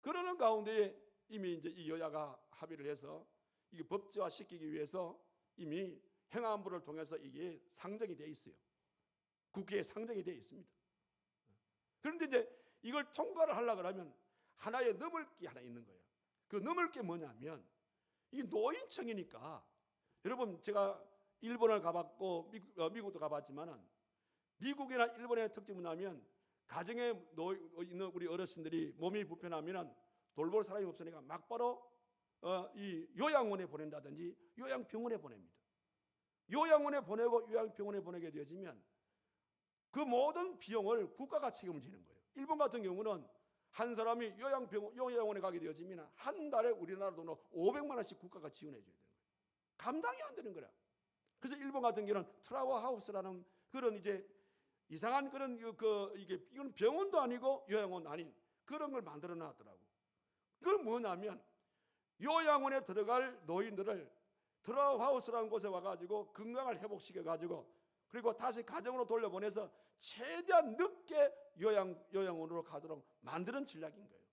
Speaker 1: 그러는 가운데 이미 이제 이 여야가 합의를 해서 이게 법제화 시키기 위해서 이미 행안부를 통해서 이게 상정이 되어 있어요. 국회에 상정이 되어 있습니다. 그런데 이제 이걸 통과를 하려고 하면 하나의 넘을 게 하나 있는 거예요. 그 넘을 게 뭐냐면 이 노인청이니까, 여러분 제가 일본을 가봤고 미국도 가봤지만은 미국이나 일본의 특징은 뭐냐면 가정에 있는 우리 어르신들이 몸이 불편하면은 돌볼 사람이 없으니까 막바로 이 요양원에 보낸다든지 요양병원에 보냅니다. 요양원에 보내고 요양병원에 보내게 되어지면 그 모든 비용을 국가가 책임을 지는 거예요. 일본 같은 경우는 한 사람이 요양원에 가게 되어지면 한 달에 우리나라 돈으로 500만 원씩 국가가 지원해 줘야 되는 거예요. 감당이 안 되는 거야. 그래서 일본 같은 경우는 트라워 하우스라는 그런 이제 이상한 그런 이건 병원도 아니고 요양원도 아닌 그런 걸 만들어 놨더라고. 그건 뭐냐면 요양원에 들어갈 노인들을 트라워 하우스라는 곳에 와가지고 건강을 회복시켜가지고 그리고 다시 가정으로 돌려보내서 최대한 늦게 요양원으로 가도록 만드는 전략인 거예요.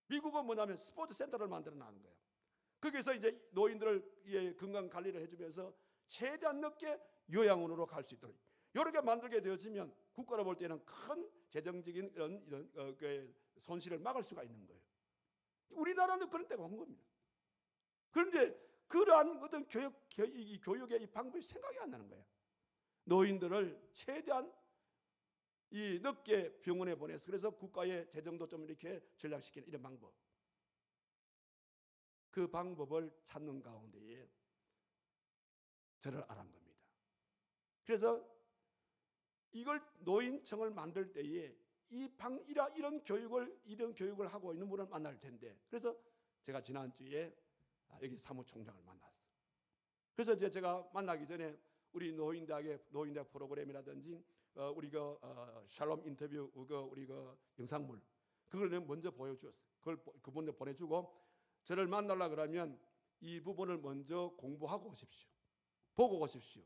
Speaker 1: 미국은 뭐냐면 스포츠 센터를 만들어 놨는 거예요. 거기서 이제 노인들을 건강 관리를 해주면서 최대한 늦게 요양원으로 갈 수 있도록 이렇게 만들게 되어지면 국가로 볼 때는 큰 재정적인 이런 손실을 막을 수가 있는 거예요. 우리나라는 그런 때가 온 겁니다. 그런데 그러한 어떤 교육의 이 방법이 생각이 안 나는 거예요. 노인들을 최대한 이 늦게 병원에 보내서 그래서 국가의 재정도 좀 이렇게 전략시키는 이런 방법. 그 방법을 찾는 가운데에 저를 알아본 겁니다. 그래서 이걸 노인청을 만들 때에 이런 교육을 하고 있는 분을 만날 텐데, 그래서 제가 지난주에 여기 사무총장을 만났어요. 그래서 이제 제가 만나기 전에 우리 노인대학 프로그램이라든지 우리 샬롬 인터뷰 우리 영상물 그걸 먼저 보여주었어요. 그분들 보내주고 저를 만나려 그러면 이 부분을 먼저 공부하고 오십시오. 보고 오십시오.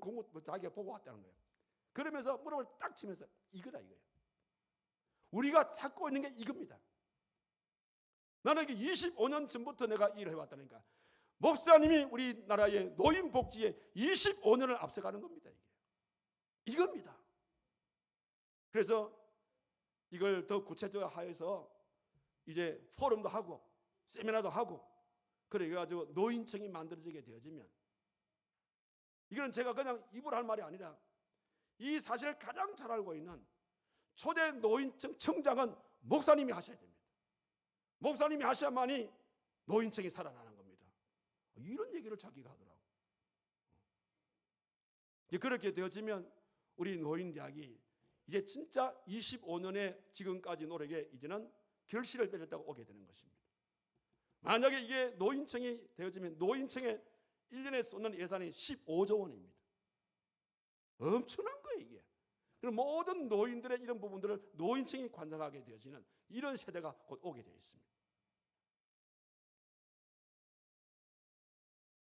Speaker 1: 공부 자기가 보고 왔다는 거예요. 그러면서 무릎을 딱 치면서 이거다 이거예요. 우리가 찾고 있는 게 이겁니다. 나는 이게 25년 전부터 내가 일을 해왔다니까. 목사님이 우리나라의 노인 복지에 25년을 앞서가는 겁니다. 이겁니다. 그래서 이걸 더 구체적화해서 이제 포럼도 하고 세미나도 하고 그래가지고 노인청이 만들어지게 되어지면 이거는 제가 그냥 입으로 할 말이 아니라 이 사실을 가장 잘 알고 있는 초대 노인청 청장은 목사님이 하셔야 됩니다. 목사님이 하셔야만이 노인청이 살아나는 겁니다. 이런 얘기를 자기가 하더라고. 그렇게 되어지면 우리 노인대학이 이제 진짜 25년의 지금까지 노력에 이제는 결실을 맺었다고 오게 되는 것입니다. 만약에 이게 노인청이 되어지면 노인청에 1년에 쏟는 예산이 15조 원입니다. 엄청난 거예요 이게. 그럼 모든 노인들의 이런 부분들을 노인청이 관장하게 되어지는 이런 세대가 곧 오게 되어 있습니다.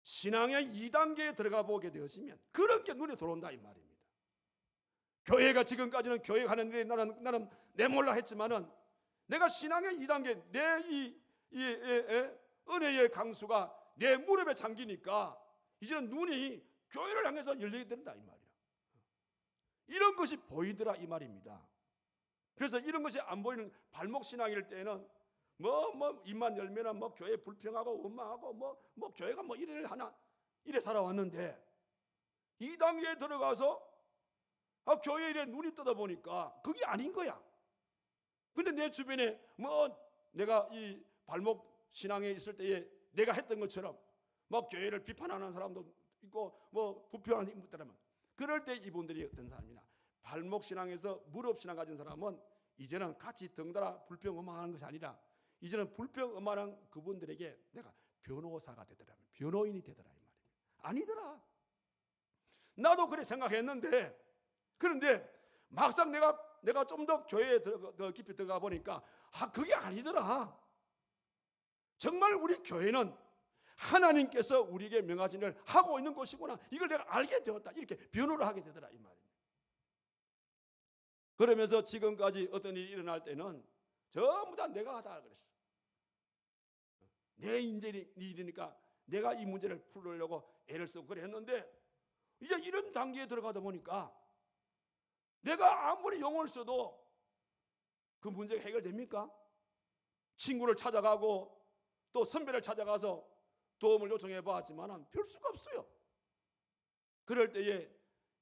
Speaker 1: 신앙의 2단계에 들어가 보게 되어지면 그런 게 눈에 들어온다 이 말입니다. 교회가 지금까지는 교회하는 일에 나는 내몰라 했지만은 내가 신앙의 2단계 내 은혜의 강수가 내 무릎에 잠기니까 이제는 눈이 교회를 향해서 열리게 된다 이 말이야. 이런 것이 보이더라 이 말입니다. 그래서 이런 것이 안 보이는 발목 신앙일 때는 뭐 입만 열면은 뭐 교회 불평하고 원망하고 뭐 교회가 뭐 이래 하나 이래 살아왔는데 2단계에 들어가서 교회 일에 눈이 떠다 보니까 그게 아닌 거야. 근데 내 주변에 내가 이 발목 신앙에 있을 때에 내가 했던 것처럼 교회를 비판하는 사람도 있고 부패하는 사람은 그럴 때 이분들이 어떤 사람이냐, 발목 신앙에서 무릎 신앙 가진 사람은 이제는 같이 덩달아 불평음하는 것이 아니라 이제는 불평음하는 그분들에게 내가 변호사가 되더라, 변호인이 되더라 이 말이에요. 아니더라. 나도 그래 생각했는데 그런데 막상 내가 좀 더 교회에 더 깊이 들어가 보니까 그게 아니더라. 정말 우리 교회는 하나님께서 우리에게 명하신 일을 하고 있는 것이구나. 이걸 내가 알게 되었다. 이렇게 변호를 하게 되더라 이 말입니다. 그러면서 지금까지 어떤 일이 일어날 때는 전부 다 내가 하다 그랬어. 내 일이니까 내가 이 문제를 풀으려고 애를 쓰고 그래 했는데 이제 이런 단계에 들어가다 보니까 내가 아무리 용어를 써도 그 문제가 해결됩니까? 친구를 찾아가고 또 선배를 찾아가서 도움을 요청해 봤지만 별 수가 없어요. 그럴 때에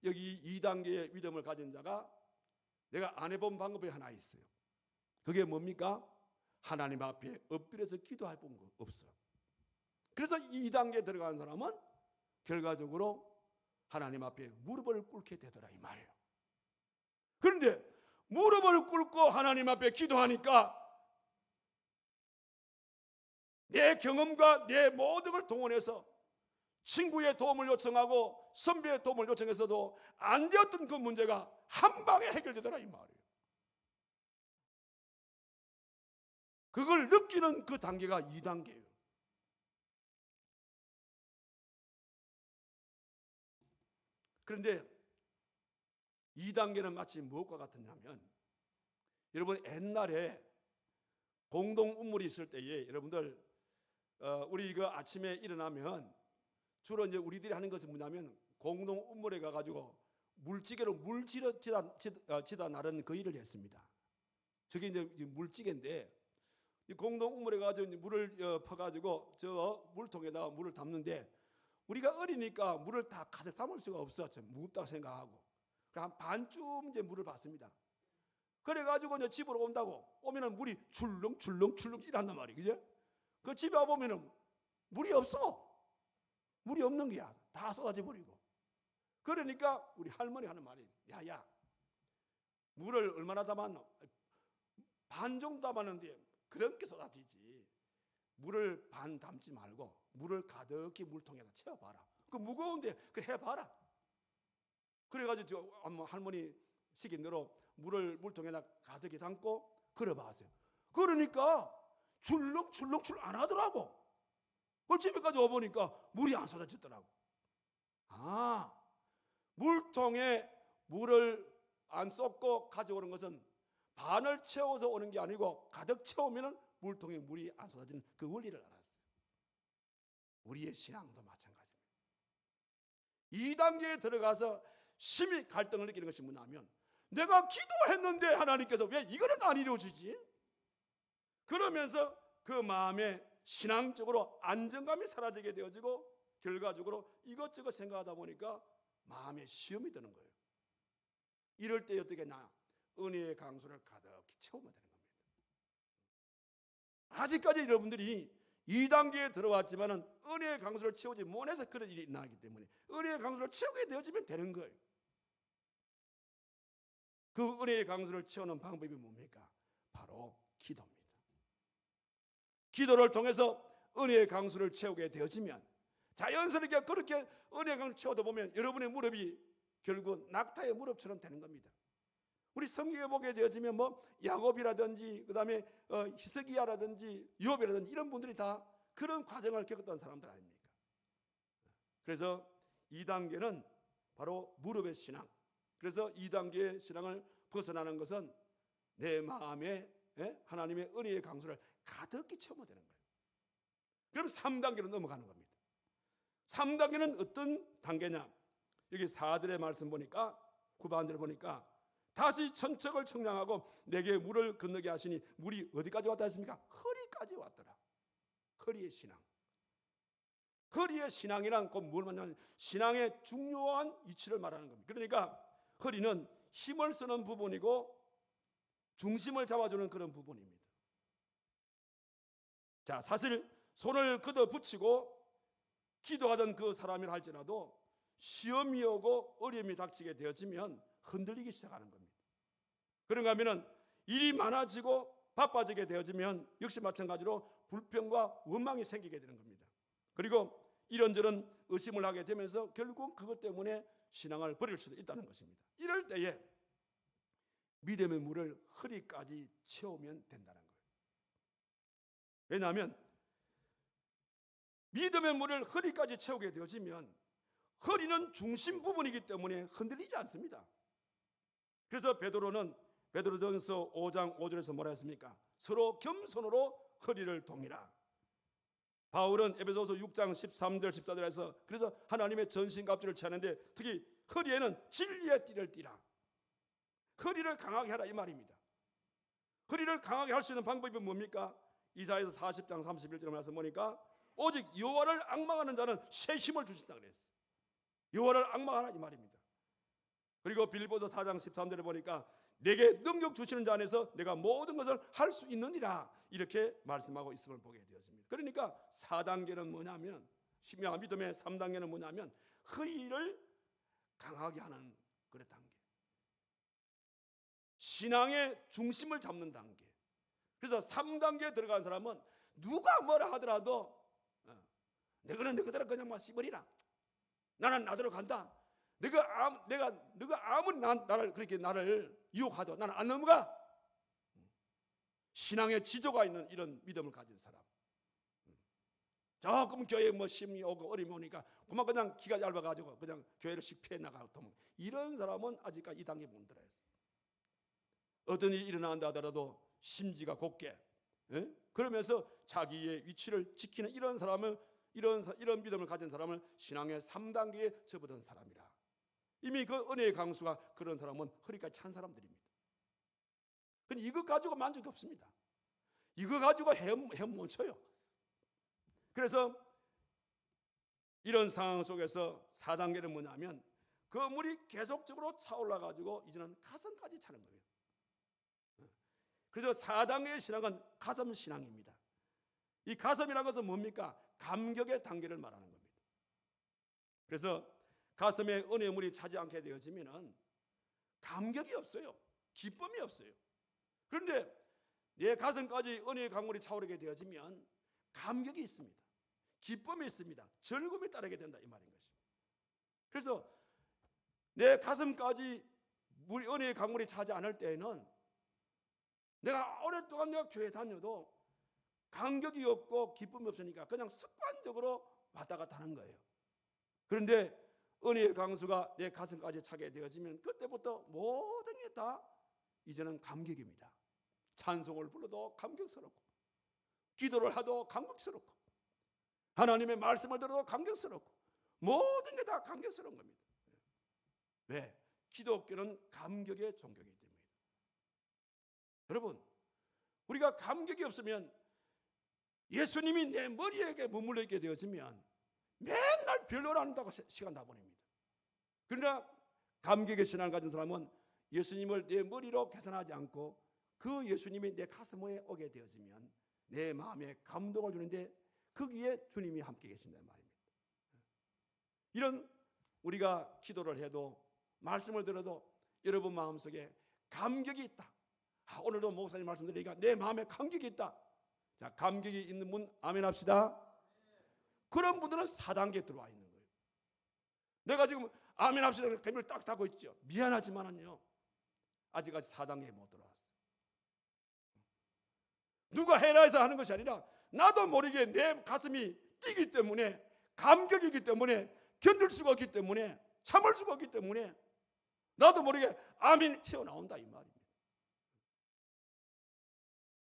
Speaker 1: 여기 2단계의 믿음을 가진 자가 내가 안 해본 방법이 하나 있어요. 그게 뭡니까? 하나님 앞에 엎드려서 기도해 본 거 없어요. 그래서 2단계에 들어가는 사람은 결과적으로 하나님 앞에 무릎을 꿇게 되더라 이 말이에요. 그런데 무릎을 꿇고 하나님 앞에 기도하니까 내 경험과 내 모든 걸 동원해서 친구의 도움을 요청하고 선배의 도움을 요청해서도 안 되었던 그 문제가 한 방에 해결되더라 이 말이에요. 그걸 느끼는 그 단계가 2단계예요. 그런데 2단계는 마치 무엇과 같으냐면 여러분 옛날에 공동 운물이 있을 때에 여러분들 우리 그 아침에 일어나면 주로 이제 우리들이 하는 것은 뭐냐면 공동 운물에 가가지고 물찌개로 물지다 나르는 그 일을 했습니다. 저게 이제 물찌개인데 이 공동 운물에 가가지고 물을 퍼가지고 저 물통에다가 물을 담는데 우리가 어리니까 물을 다 가득 담을 수가 없어. 좀 무겁다고 생각하고 한 반쯤 이제 물을 받습니다. 그래가지고 이제 집으로 온다고 오면은 물이 출렁출렁 일한단 말이에요. 그죠? 그 집에 와보면은 물이 없어. 물이 없는 거야. 다 쏟아져 버리고. 그러니까 우리 할머니 하는 말이 야야 물을 얼마나 담았노? 반 정도 담았는데 그렇게 쏟아지지. 물을 반 담지 말고 물을 가득히 물통에다 채워봐라. 그 무거운데 그 해봐라. 그래가지고 저 할머니 시킨 대로 물을 물통에다 가득히 담고 걸어봤어요. 그러니까 출렁 안 하더라고. 그 집에까지 와보니까 물이 안 쏟아졌더라고. 아, 물통에 물을 안 쏟고 가져오는 것은 반을 채워서 오는 게 아니고 가득 채우면 물통에 물이 안 쏟아지는 그 원리를 알았어요. 우리의 신앙도 마찬가지입니다. 2단계에 들어가서 심히 갈등을 느끼는 것이 뭐냐면 내가 기도했는데 하나님께서 왜 이거는 안 이루어지지? 그러면서 그 마음에 신앙적으로 안정감이 사라지게 되어지고 결과적으로 이것저것 생각하다 보니까 마음에 시험이 드는 거예요. 이럴 때 어떻게 하냐? 은혜의 강수를 가득히 채우면 되는 겁니다. 아직까지 여러분들이 2단계에 들어왔지만은 은혜의 강수를 채우지 못해서 그런 일이 나기 때문에 은혜의 강수를 채우게 되어지면 되는 거예요. 그 은혜의 강수를 채우는 방법이 뭡니까? 바로 기도입니다. 기도를 통해서 은혜의 강수를 채우게 되어지면 자연스럽게 그렇게 은혜의 강수를 채우다 보면 여러분의 무릎이 결국 낙타의 무릎처럼 되는 겁니다. 우리 성경에 보게 되어지면 뭐 야곱이라든지 그다음에 히스기야라든지 요업이라든지 이런 분들이 다 그런 과정을 겪었던 사람들 아닙니까? 그래서 2단계는 바로 무릎의 신앙. 그래서 2단계의 신앙을 벗어나는 것은 내 마음에 하나님의 은혜의 강수를 가득히 채우면 되는 거예요. 그럼 3단계로 넘어가는 겁니다. 3단계는 어떤 단계냐? 여기 4절의 말씀 보니까 9반절을 보니까 다시 천척을 청량하고 내게 물을 건너게 하시니 물이 어디까지 왔다 했습니까? 허리까지 왔더라. 허리의 신앙. 허리의 신앙이란 곧 뭘 말하냐면 신앙의 중요한 위치를 말하는 겁니다. 그러니까 허리는 힘을 쓰는 부분이고 중심을 잡아주는 그런 부분입니다. 자, 사실 손을 걷어 붙이고 기도하던 그 사람이라 할지라도 시험이 오고 어려움이 닥치게 되어지면 흔들리기 시작하는 겁니다. 그런가 하면은 일이 많아지고 바빠지게 되어지면 역시 마찬가지로 불평과 원망이 생기게 되는 겁니다. 그리고 이런저런 의심을 하게 되면서 결국 그것 때문에 신앙을 버릴 수도 있다는 것입니다. 이럴 때에 믿음의 물을 허리까지 채우면 된다는 거예요. 왜냐하면 믿음의 물을 허리까지 채우게 되어지면 허리는 중심 부분이기 때문에 흔들리지 않습니다. 그래서 베드로전서 5장 5절에서 뭐라 했습니까? 서로 겸손으로 허리를 동이라. 바울은 에베소서 6장 13절 14절에서 그래서 하나님의 전신갑주를 취하는데 특히 허리에는 진리의 띠를 띠라. 허리를 강하게 하라 이 말입니다. 허리를 강하게 할 수 있는 방법이 뭡니까? 이사야서 40장 31절에 말씀 보니까 오직 여호와를 앙망하는 자는 새 힘을 주신다 그랬어요. 여호와를 앙망하라 이 말입니다. 그리고 빌립보서 4장 13절에 보니까 내게 능력 주시는 자 안에서 내가 모든 것을 할 수 있느니라 이렇게 말씀하고 있음을 보게 되었습니다. 그러니까 4단계는 뭐냐면 신명한 믿음의 3단계는 뭐냐면 허리를 강하게 하는 그런 단계, 신앙의 중심을 잡는 단계. 그래서 3단계에 들어간 사람은 누가 뭐라 하더라도 너희는 너희대로 그냥 막 씹으리라. 나는 나대로 간다. 너가 아무리 나를 그렇게 나를 유혹하도 나는 안 넘어가. 신앙의 지조가 있는 이런 믿음을 가진 사람. 조금 교회에 뭐 심이 오고 어려움이 오니까 그냥 기가 얇아가지고 그냥 교회를 씩 피해 나가고 이런 사람은 아직까지 이 단계에 못 들어요. 어떤 일이 일어난다 하더라도 심지가 곧게 그러면서 자기의 위치를 지키는 이런 사람을 이런 믿음을 가진 사람을 신앙의 3단계에 접어든 사람이라. 이미 그 은혜의 강수가 그런 사람은 허리까지 찬 사람들입니다. 근데 이것 가지고 만족이 없습니다. 이거 가지고 헤엄 못 쳐요. 그래서 이런 상황 속에서 4단계는 뭐냐면 그 물이 계속적으로 차올라 가지고 이제는 가슴까지 차는 거예요. 그래서 4단계의 신앙은 가슴 신앙입니다. 이 가슴이라는 것은 뭡니까? 감격의 단계를 말하는 겁니다. 그래서 가슴에 은혜의 물이 차지 않게 되어지면은 감격이 없어요. 기쁨이 없어요. 그런데 내 가슴까지 은혜의 강물이 차오르게 되어지면 감격이 있습니다. 기쁨이 있습니다. 즐거움이 따르게 된다 이 말인 것이죠. 그래서 내 가슴까지 은혜의 강물이 차지 않을 때에는 내가 오랫동안 내가 교회 다녀도 감격이 없고 기쁨이 없으니까 그냥 습관적으로 왔다 갔다 하는 거예요. 그런데 은혜의 강수가 내 가슴까지 차게 되어지면 그때부터 모든 게 다 이제는 감격입니다. 찬송을 불러도 감격스럽고 기도를 하도 감격스럽고 하나님의 말씀을 들어도 감격스럽고 모든 게 다 감격스러운 겁니다. 왜? 기독교는 감격의 종교이기 때문입니다. 여러분, 우리가 감격이 없으면 예수님이 내 머리에 머물러 있게 되어지면 맨날 별로를 한다고 시간 다 보냅니다. 그러나 감격의 신앙을 가진 사람은 예수님을 내 머리로 계산하지 않고 그 예수님이 내 가슴에 오게 되어지면 내 마음에 감동을 주는데 거기에 주님이 함께 계신다는 말입니다. 이런 우리가 기도를 해도 말씀을 들어도 여러분 마음속에 감격이 있다. 오늘도 목사님 말씀드리니까 내 마음에 감격이 있다. 자, 감격이 있는 분 아멘 합시다. 그런 분들은 4단계에 들어와 있는 거예요. 내가 지금 아멘 합시다 감을 딱 타고 있죠. 미안하지만은요 아직까지 4단계에 못 들어왔어요. 누가 해라 해서 하는 것이 아니라 나도 모르게 내 가슴이 뛰기 때문에 감격이기 때문에 견딜 수가 없기 때문에 참을 수가 없기 때문에 나도 모르게 아멘이 튀어나온다 이 말입니다.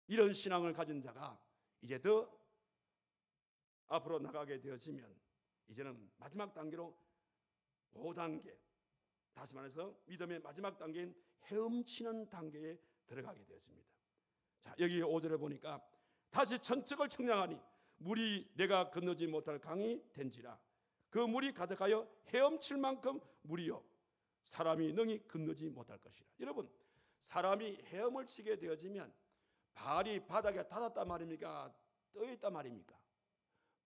Speaker 1: 이런 신앙을 가진 자가 이제 더 앞으로 나가게 되어지면 이제는 마지막 단계로 5단계, 다시 말해서 믿음의 마지막 단계인 헤엄치는 단계에 들어가게 되었습니다. 자, 여기 5절에 보니까 다시 천척을 청량하니 물이 내가 건너지 못할 강이 된지라. 그 물이 가득하여 헤엄칠 만큼 물이요 사람이 능히 건너지 못할 것이라. 여러분, 사람이 헤엄을 치게 되어지면 발이 바닥에 닿았단 말입니까? 떠 있단 말입니까?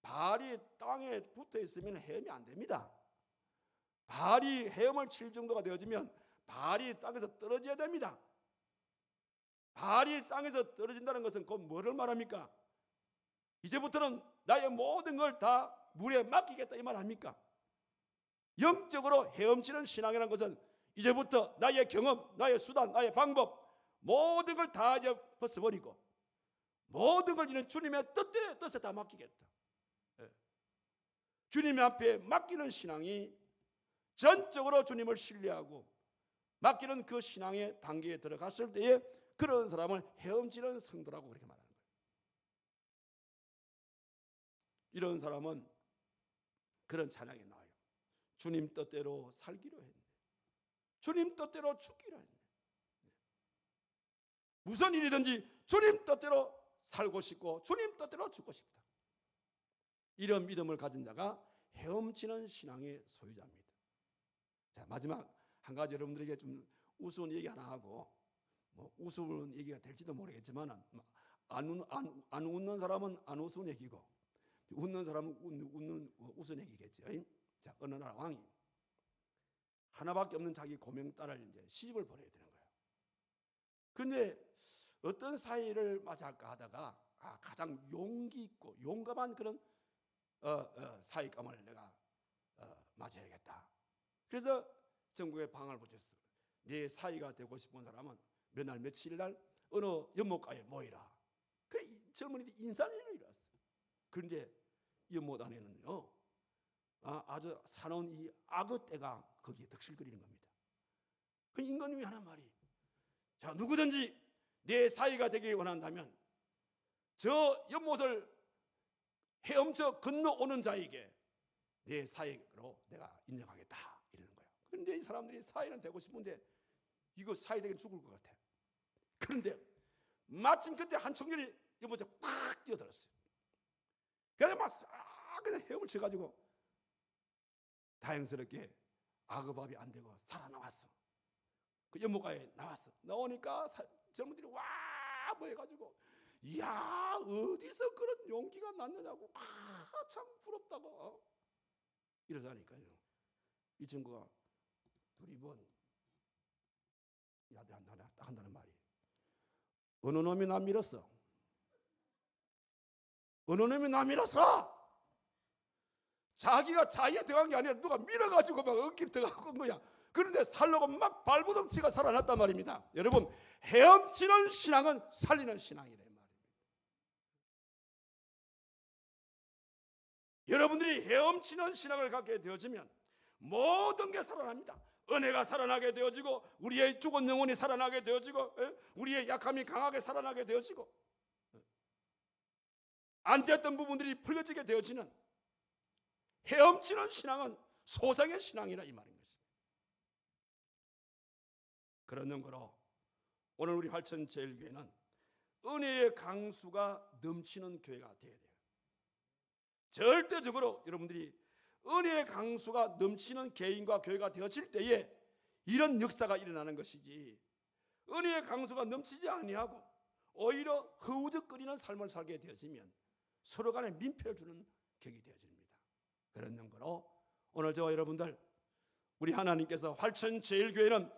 Speaker 1: 발이 땅에 붙어 있으면 헤엄이 안 됩니다. 발이 헤엄을 칠 정도가 되어지면 발이 땅에서 떨어져야 됩니다. 발이 땅에서 떨어진다는 것은 곧 뭐를 말합니까? 이제부터는 나의 모든 걸 다 물에 맡기겠다 이 말 아닙니까? 영적으로 헤엄치는 신앙이라는 것은 이제부터 나의 경험, 나의 수단, 나의 방법 모든 걸 다 이제 벗어버리고 모든 걸 이는 주님의 뜻에 다 맡기겠다. 주님 앞에 맡기는 신앙이 전적으로 주님을 신뢰하고 맡기는 그 신앙의 단계에 들어갔을 때에 그런 사람을 헤엄치는 성도라고 그렇게 말하는 거예요. 이런 사람은 그런 찬양이 나와요. 주님 뜻대로 살기로 했네. 주님 뜻대로 죽기로 했네. 무슨 일이든지 주님 뜻대로 살고 싶고 주님 뜻대로 죽고 싶다. 이런 믿음을 가진 자가 헤엄치는 신앙의 소유자입니다. 자, 마지막 한 가지 여러분들에게 좀 우스운 얘기 하나 하고, 우스운 얘기가 될지도 모르겠지만 안 웃는 사람은 안 우스운 얘기고 웃는 사람은 웃은 얘기겠죠. 자, 어느 나라 왕이 하나밖에 없는 자기 고명 딸을 이제 시집을 보내야 되는 거예요. 그런데 어떤 사이를 맞이할까 하다가 가장 용기 있고 용감한 그런 사이감을 내가 맞이해야겠다. 그래서 전국에 방을 붙였어. 네 사이가 되고 싶은 사람은 몇 날 며칠 날 어느 연못가에 모이라. 그래 이 젊은이들이 인산인을 이뤘어. 그런데 연못 안에는요 아주 사나운 이 악어떼가 거기에 득실거리는 겁니다. 그 임금님이 하는 말이, 자, 누구든지 내 사이가 되기 원한다면 저 연못을 헤엄쳐 건너오는 자에게 내 사이로 내가 인정하겠다 이러는 거예요. 그런데 이 사람들이 사이는 되고 싶은데 이거 사이 되긴 죽을 것 같아. 그런데 마침 그때 한 청년이 연못에 꽉 뛰어들었어요. 그래서 막 그냥 헤엄을 쳐가지고 다행스럽게 악어밥이 안 되고 살아나왔어. 그 연못가에 나왔어. 나오니까 젊은이들이 와 모여가지고, 이야 어디서 그런 용기가 났느냐고 참 부럽다고 이러자니까요. 이 친구가 두리번 야들 한다는 말이, 어느 놈이 나 밀었어? 어느 놈이 나 밀었어? 자기가 자기가 들어간 게 아니라 누가 밀어가지고 막 어깨를 들어가고 뭐야. 그런데 살려고 막 발부둥치가 살아났단 말입니다. 여러분, 헤엄치는 신앙은 살리는 신앙이래 말입니다. 여러분들이 헤엄치는 신앙을 갖게 되어지면 모든 게 살아납니다. 은혜가 살아나게 되어지고, 우리의 죽은 영혼이 살아나게 되어지고, 우리의 약함이 강하게 살아나게 되어지고, 안 되었던 부분들이 풀려지게 되어지는 헤엄치는 신앙은 소생의 신앙이라 이 말인 것입니다. 그런 연고로 오늘 우리 활천제일교회는 은혜의 강수가 넘치는 교회가 되어야 돼요. 절대적으로 여러분들이 은혜의 강수가 넘치는 개인과 교회가 되어질 때에 이런 역사가 일어나는 것이지, 은혜의 강수가 넘치지 아니하고 오히려 허우적거리는 삶을 살게 되어지면 서로 간에 민폐를 주는 격이 되어집니다. 그런 연고로 오늘 저와 여러분들, 우리 하나님께서 활천제일교회는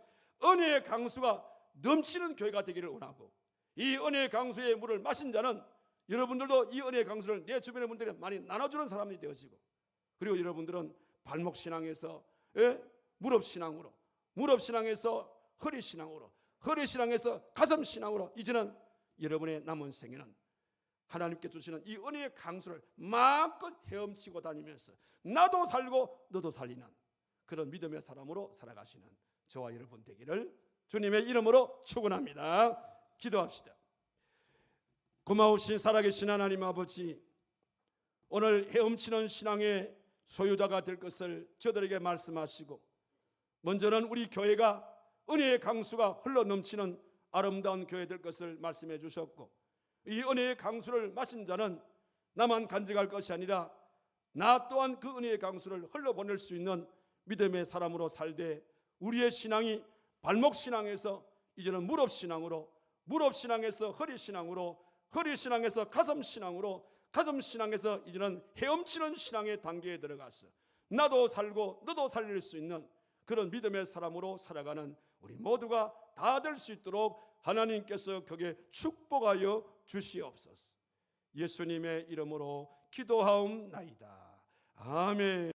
Speaker 1: 은혜의 강수가 넘치는 교회가 되기를 원하고, 이 은혜의 강수의 물을 마신 자는 여러분들도 이 은혜의 강수를 내 주변의 분들에게 많이 나눠주는 사람이 되어지고, 그리고 여러분들은 발목신앙에서 무릎신앙으로, 무릎신앙에서 허리신앙으로, 허리신앙에서 가슴신앙으로, 이제는 여러분의 남은 생에는 하나님께 주시는 이 은혜의 강수를 마음껏 헤엄치고 다니면서 나도 살고 너도 살리는 그런 믿음의 사람으로 살아가시는 저와 여러분 되기를 주님의 이름으로 축원합니다. 기도합시다. 고마우신 살아계신 하나님 아버지, 오늘 헤엄치는 신앙의 소유자가 될 것을 저들에게 말씀하시고, 먼저는 우리 교회가 은혜의 강수가 흘러넘치는 아름다운 교회 될 것을 말씀해 주셨고, 이 은혜의 강수를 마신 자는 나만 간직할 것이 아니라 나 또한 그 은혜의 강수를 흘러보낼 수 있는 믿음의 사람으로 살되, 우리의 신앙이 발목신앙에서 이제는 무릎신앙으로, 무릎신앙에서 허리신앙으로, 허리신앙에서 가슴신앙으로, 가슴신앙에서 이제는 헤엄치는 신앙의 단계에 들어가서 나도 살고 너도 살릴 수 있는 그런 믿음의 사람으로 살아가는 우리 모두가 다 될 수 있도록 하나님께서 거기에 축복하여 주시옵소서. 예수님의 이름으로 기도하옵나이다. 아멘.